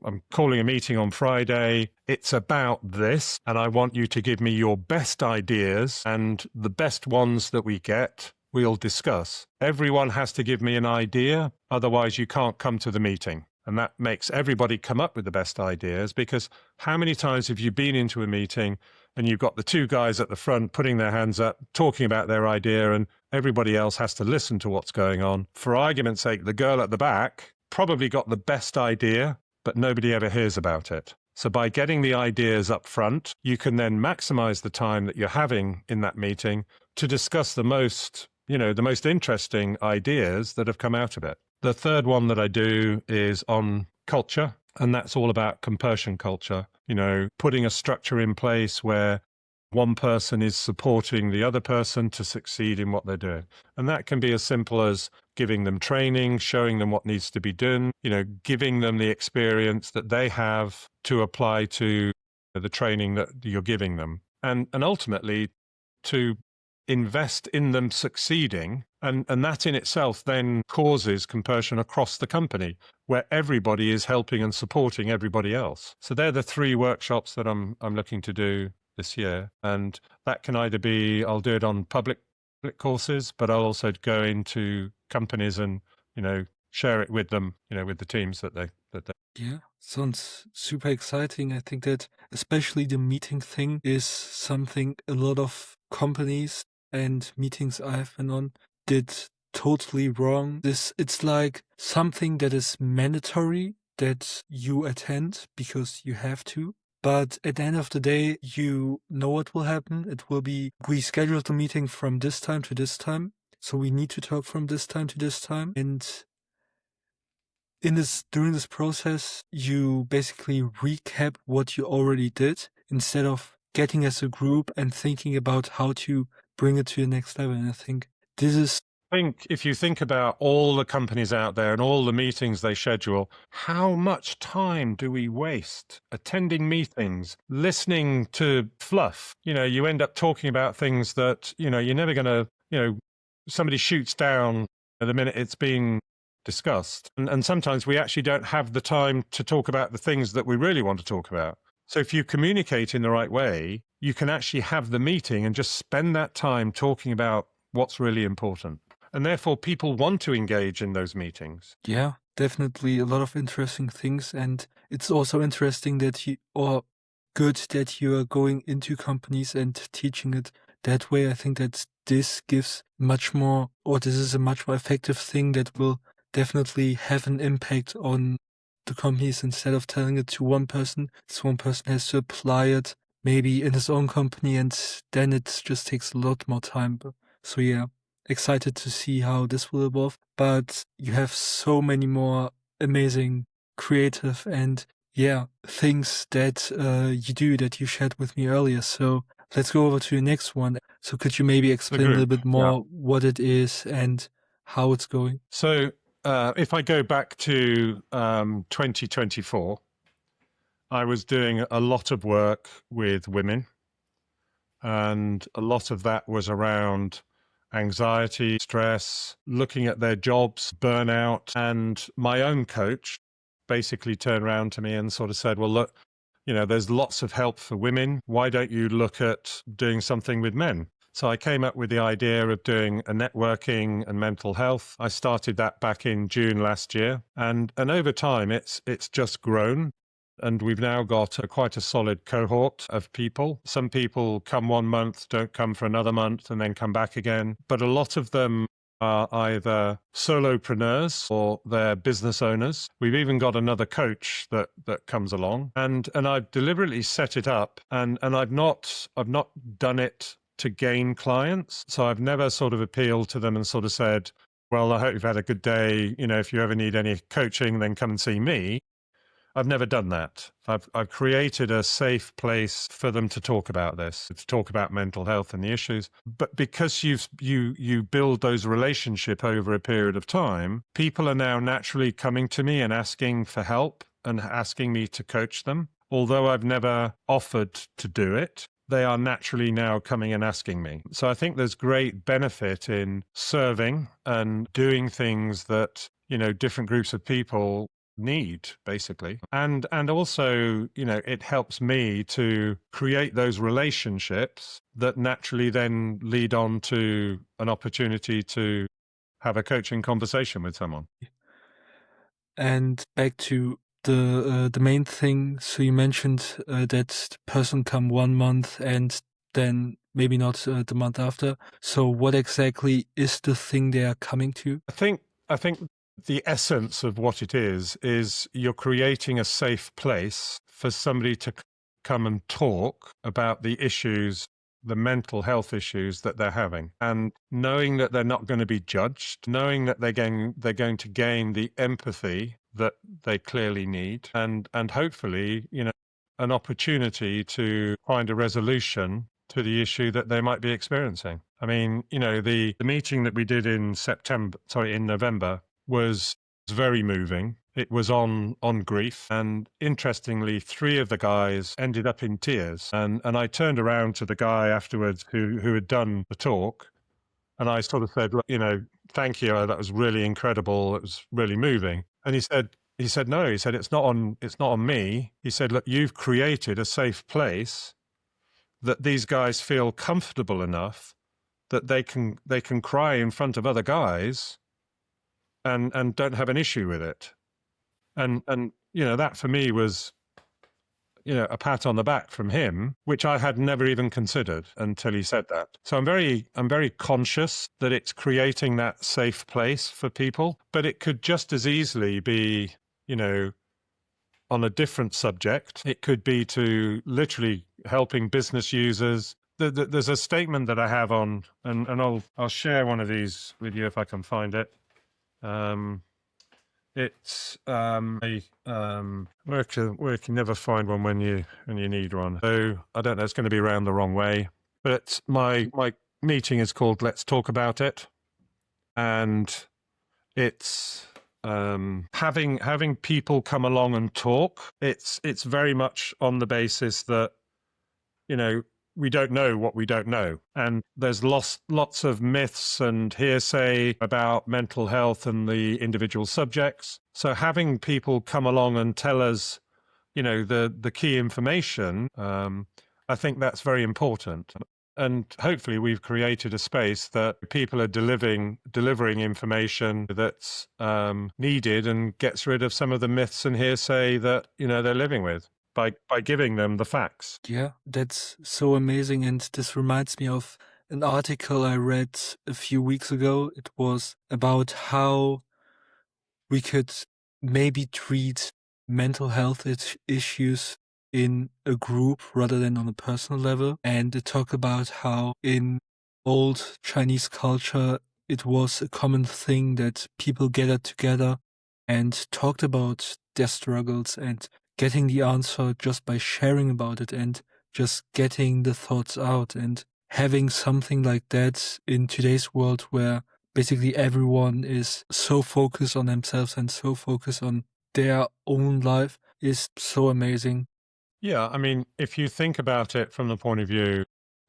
I'm calling a meeting on Friday. It's about this, and I want you to give me your best ideas, and the best ones that we get, we'll discuss. Everyone has to give me an idea, otherwise you can't come to the meeting. And that makes everybody come up with the best ideas, because how many times have you been into a meeting and you've got the 2 guys at the front putting their hands up, talking about their idea, and everybody else has to listen to what's going on? For argument's sake, the girl at the back probably got the best idea, but nobody ever hears about it. So by getting the ideas up front, you can then maximize the time that you're having in that meeting to discuss the most interesting ideas that have come out of it. The third one that I do is on culture, and that's all about compersion culture. You know, putting a structure in place where one person is supporting the other person to succeed in what they're doing. And that can be as simple as giving them training, showing them what needs to be done, you know, giving them the experience that they have to apply to the training that you're giving them. And ultimately to invest in them succeeding. And that in itself then causes compersion across the company, where everybody is helping and supporting everybody else. So they're the 3 workshops that I'm looking to do this year. And that can either be, I'll do it on public courses, but I'll also go into companies and, you know, share it with them, you know, with the teams that they. Yeah, sounds super exciting. I think that especially the meeting thing is something a lot of companies and meetings I've been on did totally wrong. It's like something that is mandatory that you attend because you have to. But at the end of the day, you know what will happen. It will be, we scheduled the meeting from this time to this time. So we need to talk from this time to this time. And during this process, you basically recap what you already did instead of getting as a group and thinking about how to bring it to the next level. And I think this is. I think if you think about all the companies out there and all the meetings they schedule, how much time do we waste attending meetings, listening to fluff? You know, you end up talking about things that, you know, you're never going to, you know, somebody shoots down the minute it's being discussed. And sometimes we actually don't have the time to talk about the things that we really want to talk about. So if you communicate in the right way, you can actually have the meeting and just spend that time talking about what's really important. And therefore, people want to engage in those meetings. Yeah, definitely a lot of interesting things. And it's also interesting that or good that you are going into companies and teaching it that way. I think that this gives much more, or this is a much more effective thing that will definitely have an impact on the companies instead of telling it to one person. This one person has to apply it maybe in his own company, and then it just takes a lot more time. So yeah, excited to see how this will evolve. But you have so many more amazing creative and things that you do that you shared with me earlier. So let's go over to the next one. So could you maybe The explain a little group, bit more what it is and how it's going? So if I go back to 2024, I was doing a lot of work with women, and a lot of that was around anxiety, stress, looking at their jobs, burnout. And my own coach basically turned around to me and sort of said, well, look, there's lots of help for women. Why don't you look at doing something with men? So I came up with the idea of doing a networking and mental health. I started that back in June last year. And over time, it's just grown. And we've now got quite a solid cohort of people. Some people come 1 month, don't come for another month, and then come back again. But a lot of them are either solopreneurs or they're business owners. We've even got another coach that comes along. And I've deliberately set it up, and I've not done it to gain clients. So I've never sort of appealed to them and sort of said, well, I hope you've had a good day. If you ever need any coaching, then come and see me. I've never done that. I've created a safe place for them to talk about this, to talk about mental health and the issues. But because you build those relationships over a period of time, people are now naturally coming to me and asking for help and asking me to coach them. Although I've never offered to do it, they are naturally now coming and asking me. So I think there's great benefit in serving and doing things that, different groups of people need, basically. And also, it helps me to create those relationships that naturally then lead on to an opportunity to have a coaching conversation with someone. And back to the main thing. So you mentioned that the person come 1 month and then maybe not the month after. So what exactly is the thing they are coming to? I think the essence of what it is you're creating a safe place for somebody to come and talk about the issues, the mental health issues that they're having, and knowing that they're not going to be judged, knowing that they're going to gain the empathy that they clearly need, and hopefully, an opportunity to find a resolution to the issue that they might be experiencing. I mean, the meeting that we did in November was very moving. It was on grief. And interestingly, 3 of the guys ended up in tears. And I turned around to the guy afterwards who had done the talk. And I sort of said, look, thank you. That was really incredible. It was really moving. And he said, no, he said, it's not on me. He said, look, you've created a safe place that these guys feel comfortable enough that they can cry in front of other guys and don't have an issue with it. And that for me was, a pat on the back from him, which I had never even considered until he said that. So I'm very conscious that it's creating that safe place for people, but it could just as easily be, on a different subject. It could be to literally helping business users. There's a statement that I have on, and I'll share one of these with you if I can find it. It's where you can never find one when you need one. So I don't know. It's going to be around the wrong way. But my meeting is called "Let's Talk About It," and it's having people come along and talk. It's very much on the basis that we don't know what we don't know, and there's lots of myths and hearsay about mental health and the individual subjects. So having people come along and tell us the key information, I think that's very important. And hopefully we've created a space that people are delivering information that's needed and gets rid of some of the myths and hearsay that, they're living with by giving them the facts. Yeah, that's so amazing. And this reminds me of an article I read a few weeks ago. It was about how we could maybe treat mental health issues in a group rather than on a personal level. And it talked about how in old Chinese culture, it was a common thing that people gathered together and talked about their struggles and getting the answer just by sharing about it and just getting the thoughts out. And having something like that in today's world where basically everyone is so focused on themselves and so focused on their own life is so amazing. Yeah, I mean, if you think about it from the point of view,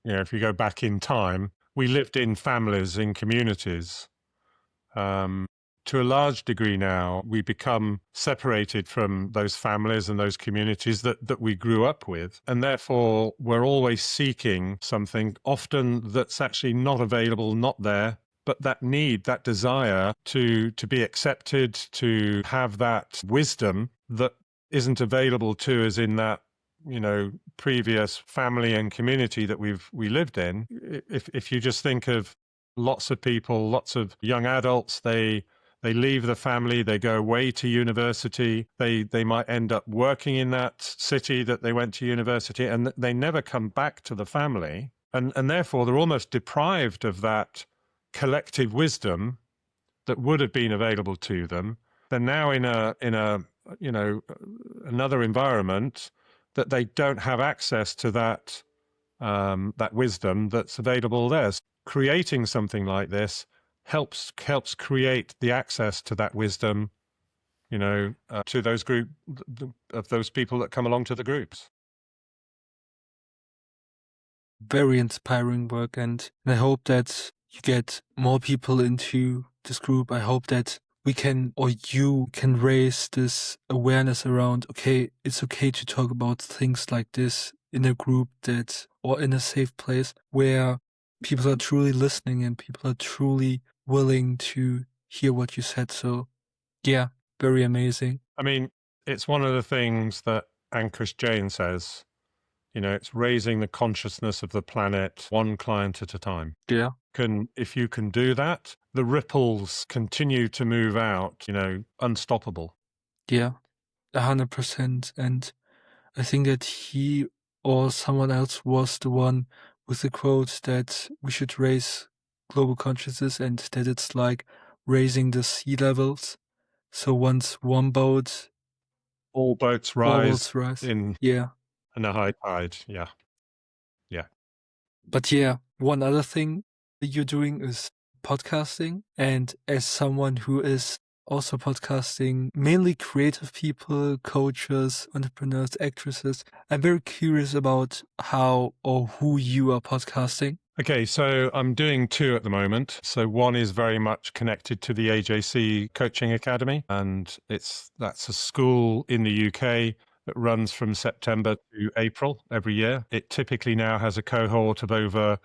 if you go back in time, we lived in families, in communities. To a large degree now, we become separated from those families and those communities that we grew up with. And therefore, we're always seeking something often that's actually not available, not there. But that need, that desire to be accepted, to have that wisdom that isn't available to us in that previous family and community that we lived in. If you just think of lots of people, lots of young adults, they leave the family, they go away to university, they might end up working in that city that they went to university, and they never come back to the family, and therefore they're almost deprived of that collective wisdom that would have been available to them. They're now in a another environment that they don't have access to that wisdom that's available there. So creating something like this helps create the access to that wisdom, to those of those people that come along to the groups. Very inspiring work, and I hope that you get more people into this group. I hope that we can, or you can raise this awareness around, okay, it's okay to talk about things like this in a group or in a safe place where people are truly listening and people are truly willing to hear what you said. So yeah, very amazing. I mean, it's one of the things that Ankush Jain says, it's raising the consciousness of the planet one client at a time. Yeah. If you can do that, the ripples continue to move out, unstoppable. Yeah, 100%. And I think that he or someone else was the one with the quote that we should raise global consciousness and that it's like raising the sea levels. So once one boat, All boats all rise boats rise. in Yeah. a high tide. Yeah. Yeah. But yeah, one other thing that you're doing is podcasting. And as someone who is also podcasting, mainly creative people, coaches, entrepreneurs, actresses, I'm very curious about how or who you are podcasting. Okay, so I'm doing two at the moment. So one is very much connected to the AJC Coaching Academy, and that's a school in the UK that runs from September to April every year. It typically now has a cohort of over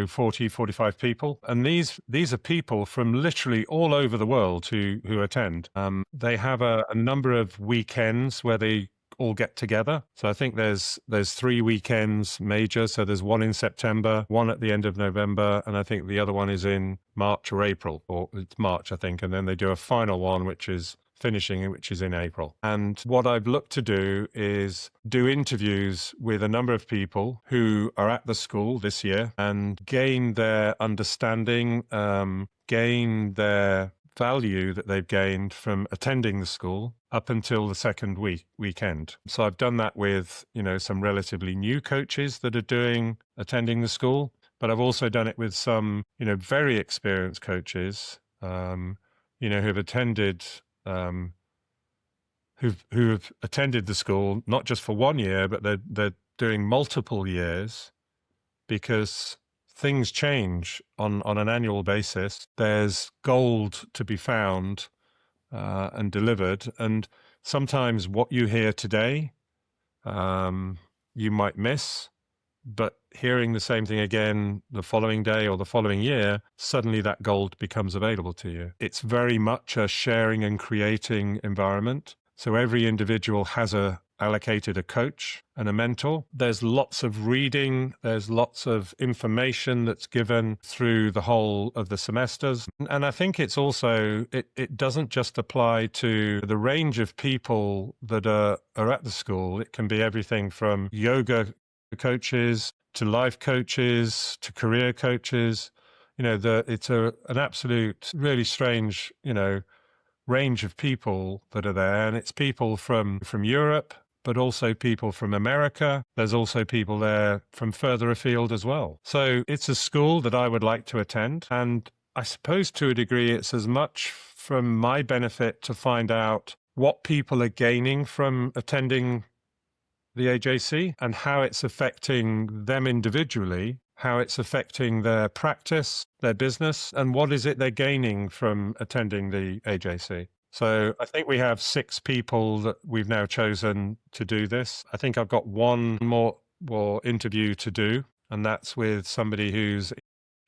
40, 45 people. And these are people from literally all over the world who attend. They have a number of weekends where they all get together. So I think there's 3 weekends major. So there's one in September, one at the end of November, and I think the other one is in March or April, or it's March, I think. And then they do a final one, which is finishing, which is in April. And what I've looked to do is do interviews with a number of people who are at the school this year and gain their understanding, gain their value that they've gained from attending the school up until the second weekend. So I've done that with, some relatively new coaches that are attending the school, but I've also done it with some, very experienced coaches, who've attended who've attended the school not just for 1 year, but they're doing multiple years, because things change on an annual basis. There's gold to be found and delivered, and sometimes what you hear today, you might miss but hearing the same thing again the following day or the following year, suddenly that gold becomes available to you. It's very much a sharing and creating environment. So every individual has allocated a coach and a mentor. There's lots of reading. There's lots of information that's given through the whole of the semesters. And I think it's also, it doesn't just apply to the range of people that are at the school. It can be everything from yoga coaches to life coaches to career coaches. It's an absolute really strange, range of people that are there. And it's people from Europe, but also people from America. There's also people there from further afield as well. So it's a school that I would like to attend. And I suppose to a degree, it's as much from my benefit to find out what people are gaining from attending the AJC and how it's affecting them individually, how it's affecting their practice, their business, and what is it they're gaining from attending the AJC. So I think we have 6 people that we've now chosen to do this. I think I've got one more interview to do, and that's with somebody who's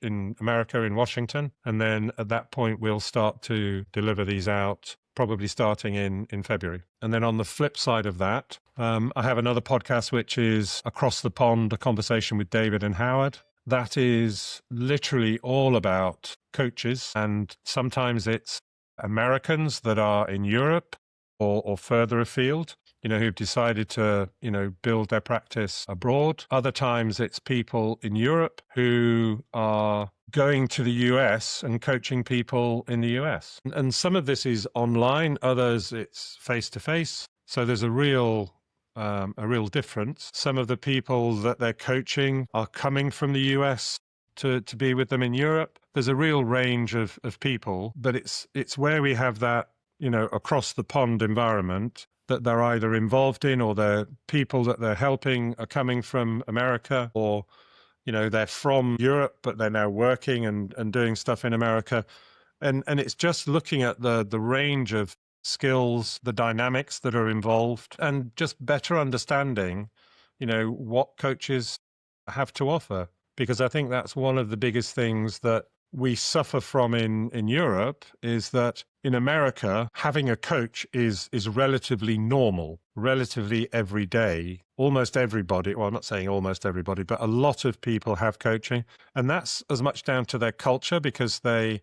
in America, in Washington. And then at that point, we'll start to deliver these out, probably starting in February. And then on the flip side of that, I have another podcast, which is Across the Pond, a conversation with David and Howard. That is literally all about coaches. And sometimes it's Americans that are in Europe or further afield, who've decided to, build their practice abroad. Other times it's people in Europe who are going to the US and coaching people in the US. And some of this is online, others it's face-to-face. So there's a real difference. Some of the people that they're coaching are coming from the US to be with them in Europe. There's a real range of people, but it's where we have that, across the pond environment that they're either involved in, or the people that they're helping are coming from America, or, they're from Europe, but they're now working and doing stuff in America. And it's just looking at the range of skills, the dynamics that are involved, and just better understanding, what coaches have to offer. Because I think that's one of the biggest things that we suffer from in Europe, is that in America, having a coach is relatively normal, relatively everyday. Almost everybody, well, I'm not saying almost everybody, but a lot of people have coaching. And that's as much down to their culture, because they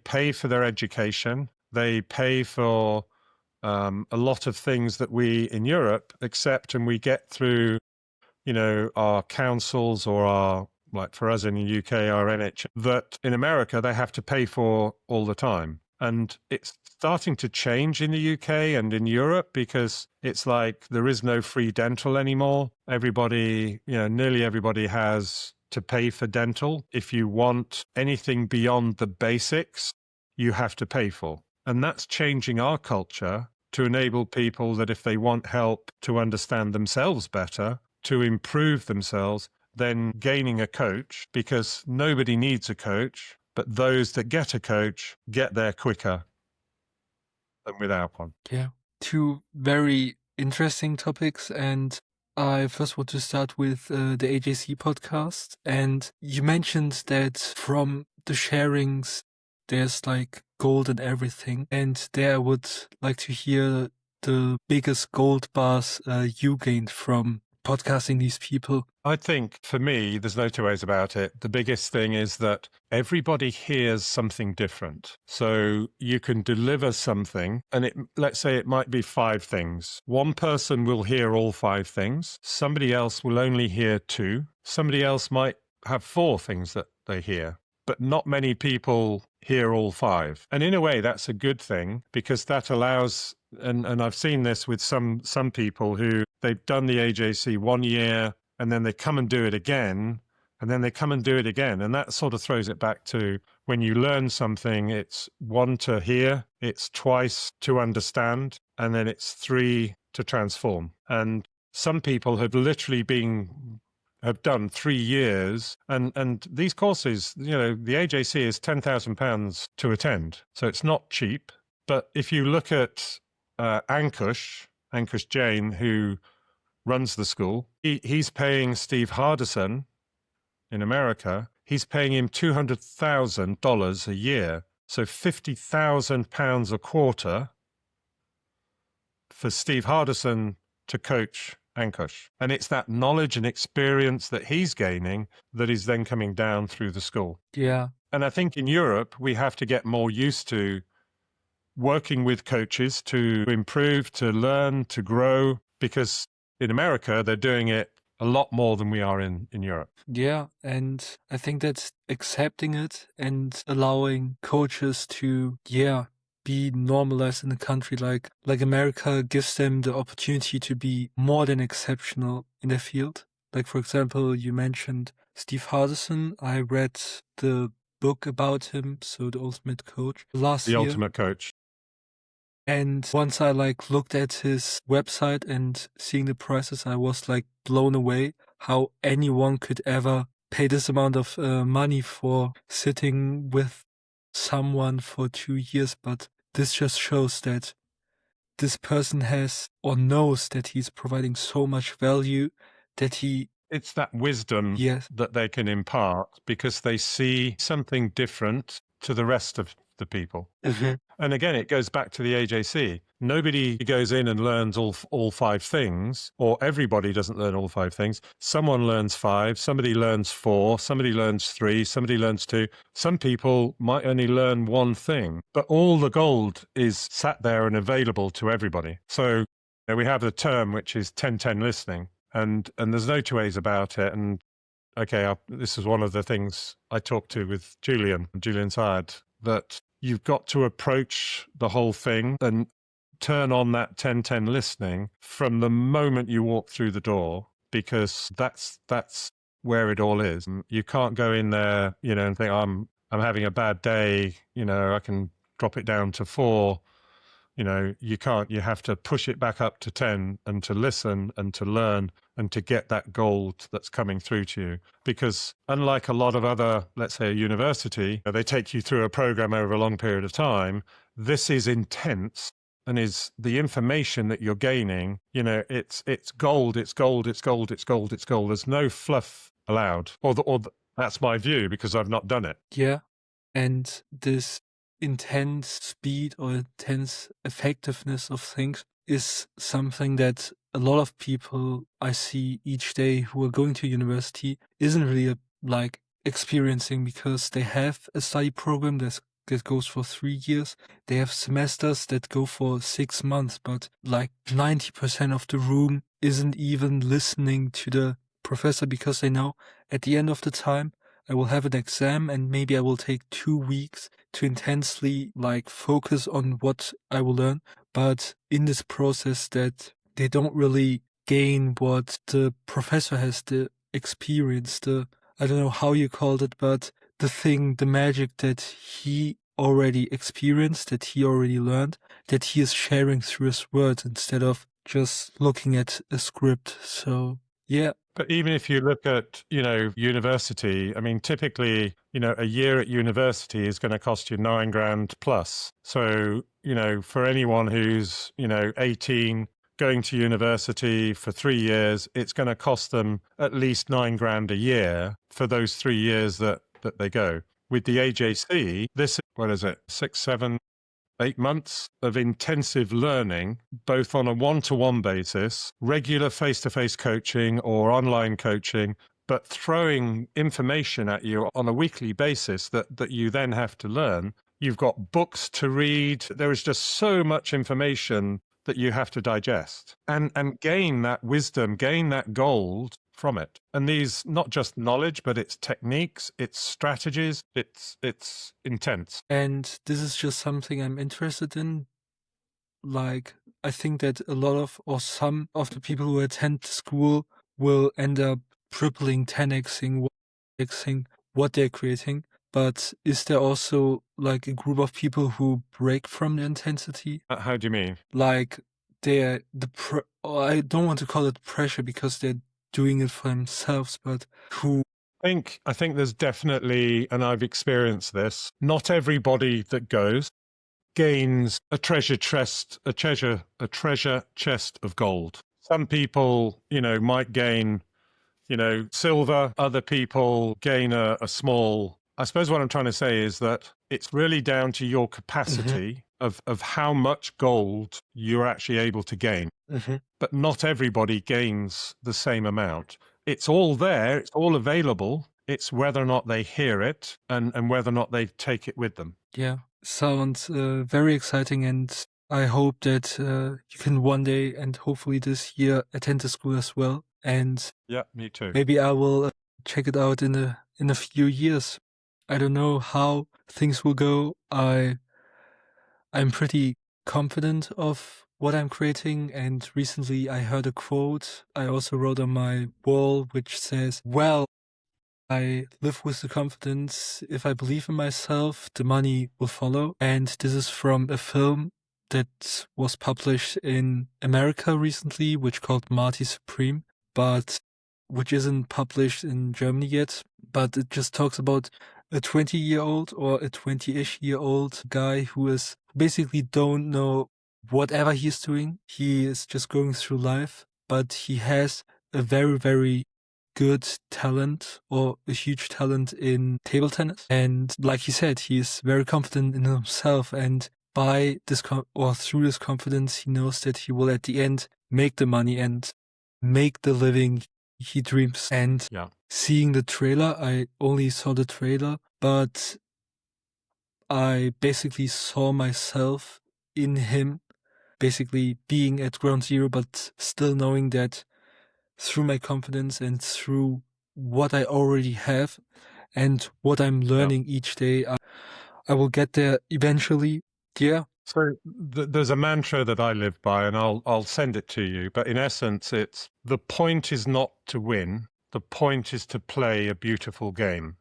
pay for their education. They pay for a lot of things that we in Europe accept and we get through, our councils or like for us in the UK, our NHS, that in America they have to pay for all the time. And it's starting to change in the UK and in Europe, because it's like there is no free dental anymore. Everybody, nearly everybody has to pay for dental. If you want anything beyond the basics, you have to pay for. And that's changing our culture to enable people that if they want help to understand themselves better, to improve themselves, then gaining a coach, because nobody needs a coach, but those that get a coach get there quicker than without one. Yeah, 2 very interesting topics, and I first want to start with the AJC podcast. And you mentioned that from the sharings, there's like gold and everything. And there I would like to hear the biggest gold bars you gained from podcasting these people. I think for me, there's no 2 ways about it. The biggest thing is that everybody hears something different. So you can deliver something, and let's say it might be 5 things. One person will hear all 5 things. Somebody else will only hear 2. Somebody else might have 4 things that they hear. But not many people hear all 5. And in a way, that's a good thing, because that allows, and I've seen this with some people who they've done the AJC 1 year, and then they come and do it again, and then they come and do it again. And that sort of throws it back to when you learn something, it's 1 to hear, it's 2 to understand, and then it's 3 to transform. And some people have literally have done 3 years, and these courses, the AJC is £10,000 to attend, so it's not cheap. But if you look at Ankush Jain, who runs the school. He's paying Steve Hardison in America, he's paying him $200,000 a year. So £50,000 a quarter for Steve Hardison to coach Ankush. And it's that knowledge and experience that he's gaining that is then coming down through the school. Yeah. And I think in Europe, we have to get more used to working with coaches to improve, to learn, to grow, because in America, they're doing it a lot more than we are in Europe. Yeah, and I think that's accepting it and allowing coaches to, be normalized in a country like America gives them the opportunity to be more than exceptional in their field. Like, for example, you mentioned Steve Hardison. I read the book about him, so The Ultimate Coach, last The year. Ultimate Coach. And once I looked at his website and seeing the prices, I was blown away how anyone could ever pay this amount of money for sitting with someone for 2 years. But this just shows that this person has or knows that he's providing so much value that it's that wisdom that they can impart because they see something different to the rest of the people. Mm-hmm. And again, it goes back to the AJC. Nobody goes in and learns all 5 things, or everybody doesn't learn all 5 things. Someone learns 5, somebody learns 4, somebody learns 3, somebody learns 2. Some people might only learn 1 thing, but all the gold is sat there and available to everybody. So we have the term, which is 10-10 listening, and there's no 2 ways about it. And okay, this is one of the things I talked to with Julian Syed, that you've got to approach the whole thing and turn on that 10-10 listening from the moment you walk through the door, because that's where it all is. You can't go in there, and think I'm having a bad day, I can drop it down to 4. You can't. You have to push it back up to 10 and to listen and to learn and to get that gold that's coming through to you. Because unlike a lot of other, let's say a university, they take you through a program over a long period of time, this is intense and is the information that you're gaining, it's gold, it's gold, it's gold, it's gold, it's gold. There's no fluff allowed. Or that's my view because I've not done it. Yeah. And this intense speed or intense effectiveness of things is something that a lot of people I see each day who are going to university isn't really experiencing, because they have a study program that goes for 3 years. They have semesters that go for 6 months, but 90% of the room isn't even listening to the professor, because they know at the end of the time I will have an exam and maybe I will take 2 weeks to intensely focus on what I will learn. But in this process that they don't really gain what the professor has, the experience, I don't know how you called it, but the magic that he already experienced, that he already learned, that he is sharing through his words instead of just looking at a script. So, yeah. But even if you look at, university, I mean, typically, a year at university is going to cost you $9,000 plus. So, for anyone who's, 18, going to university for 3 years, it's going to cost them at least $9,000 a year for those 3 years that they go. With the AJC, this, 6, 7, 8 months of intensive learning, both on a one-to-one basis, regular face-to-face coaching or online coaching, but throwing information at you on a weekly basis that you then have to learn. You've got books to read. There is just so much information that you have to digest and gain that wisdom, gain that gold from it. And these, not just knowledge, but it's techniques, it's strategies, it's intense. And this is just something I'm interested in. I think that a lot of, or some of the people who attend school will end up tripling, 10xing, 1xing what they're creating. But is there also a group of people who break from the intensity? How do you mean? I don't want to call it pressure because they're doing it for themselves, but who... I think there's definitely, and I've experienced this, not everybody that goes gains a treasure chest of gold. Some people, might gain, silver. Other people gain a small. I suppose what I'm trying to say is that it's really down to your capacity of how much gold you're actually able to gain. But not everybody gains the same amount. It's all there, it's all available. It's whether or not they hear it and whether or not they take it with them. Yeah, sounds very exciting, and I hope that you can one day and hopefully this year attend the school as well. And Yeah, me too. maybe I will check it out in a few years. I don't know how things will go. I'm pretty confident of what I'm creating, and recently I heard a quote I also wrote on my wall which says, "Well, I live with the confidence if I believe in myself, the money will follow." And this is from a film that was published in America recently, which called Marty Supreme, but which isn't published in Germany yet. But it just talks about a 20-year-old or a 20-ish-year-old guy who is basically don't know whatever he's doing. He is just going through life, but he has a very, very good talent or a huge talent in table tennis. And like he said, he is very confident in himself. And by this or through this confidence, he knows that he will at the end make the money and make the living he dreams. And seeing the trailer, I only saw the trailer, but I basically saw myself in him, basically being at ground zero, but still knowing that through my confidence and through what I already have and what I'm learning each day, I will get there eventually. Yeah. So there's a mantra that I live by, and I'll send it to you. But in essence, it's the point is not to win. The point is to play a beautiful game.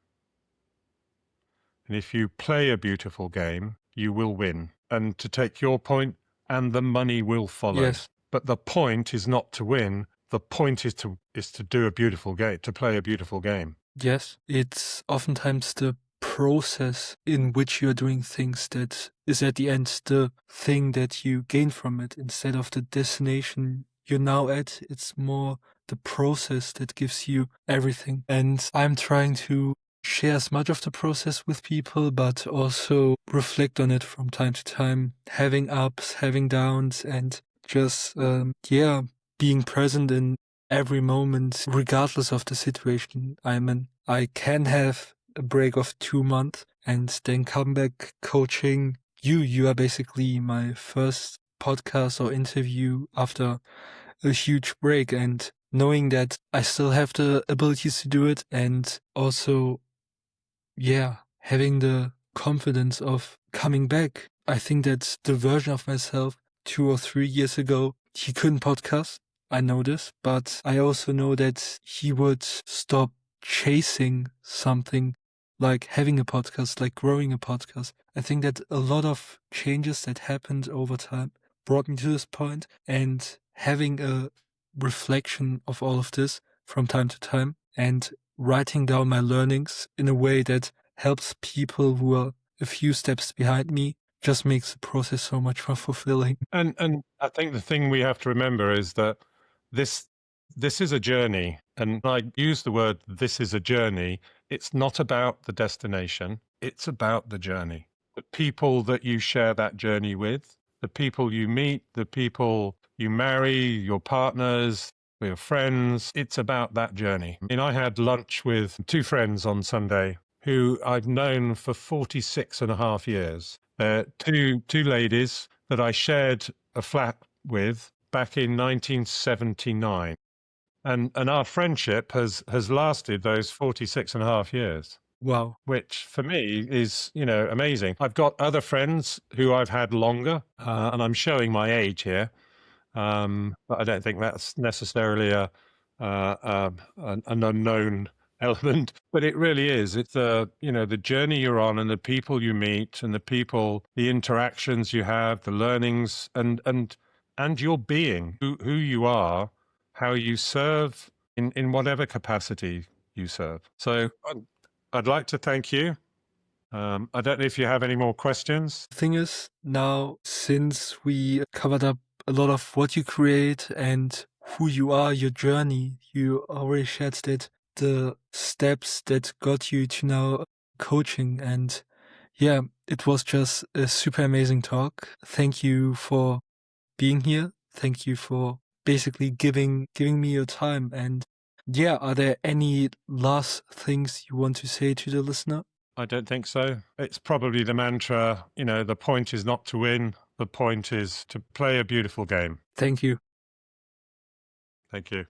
And if you play a beautiful game, you will win. And to take your point, and the money will follow. Yes. But the point is not to win. The point is to do a beautiful game, to play a beautiful game. Yes. It's oftentimes the process in which you're doing things that is at the end the thing that you gain from it instead of the destination you're now at. It's more the process that gives you everything. And I'm trying to share as much of the process with people, but also reflect on it from time to time, having ups, having downs, and just, being present in every moment, regardless of the situation I'm in. I can have a break of 2 months and then come back coaching. You are basically my first podcast or interview after a huge break, and knowing that I still have the abilities to do it, and also having the confidence of coming back. I think that the version of myself 2 or 3 years ago, he couldn't podcast. I know this, but I also know that he would stop chasing something like having a podcast, like growing a podcast. I think that a lot of changes that happened over time brought me to this point, and having a reflection of all of this from time to time and writing down my learnings in a way that helps people who are a few steps behind me just makes the process so much more fulfilling. And I think the thing we have to remember is that this is a journey. And I use the word "this is a journey." It's not about the destination. It's about the journey. The people that you share that journey with, the people you meet, the people you marry, your partners, your friends. It's about that journey. I mean, I had lunch with 2 friends on Sunday who I've known for 46 and a half years. Two ladies that I shared a flat with back in 1979. And our friendship has lasted those 46 and a half years. Wow. Which for me is, amazing. I've got other friends who I've had longer, and I'm showing my age here. But I don't think that's necessarily an unknown element, but it really is. It's the journey you're on and the people you meet and the interactions you have, the learnings and your being, who you are, how you serve in whatever capacity you serve. So I'd like to thank you. I don't know if you have any more questions. The thing is, now, since we covered up a lot of what you create and who you are, your journey. You already shared that the steps that got you to now coaching. And yeah, it was just a super amazing talk. Thank you for being here. Thank you for basically giving me your time. And yeah, are there any last things you want to say to the listener? I don't think so. It's probably the mantra, the point is not to win. The point is to play a beautiful game. Thank you. Thank you.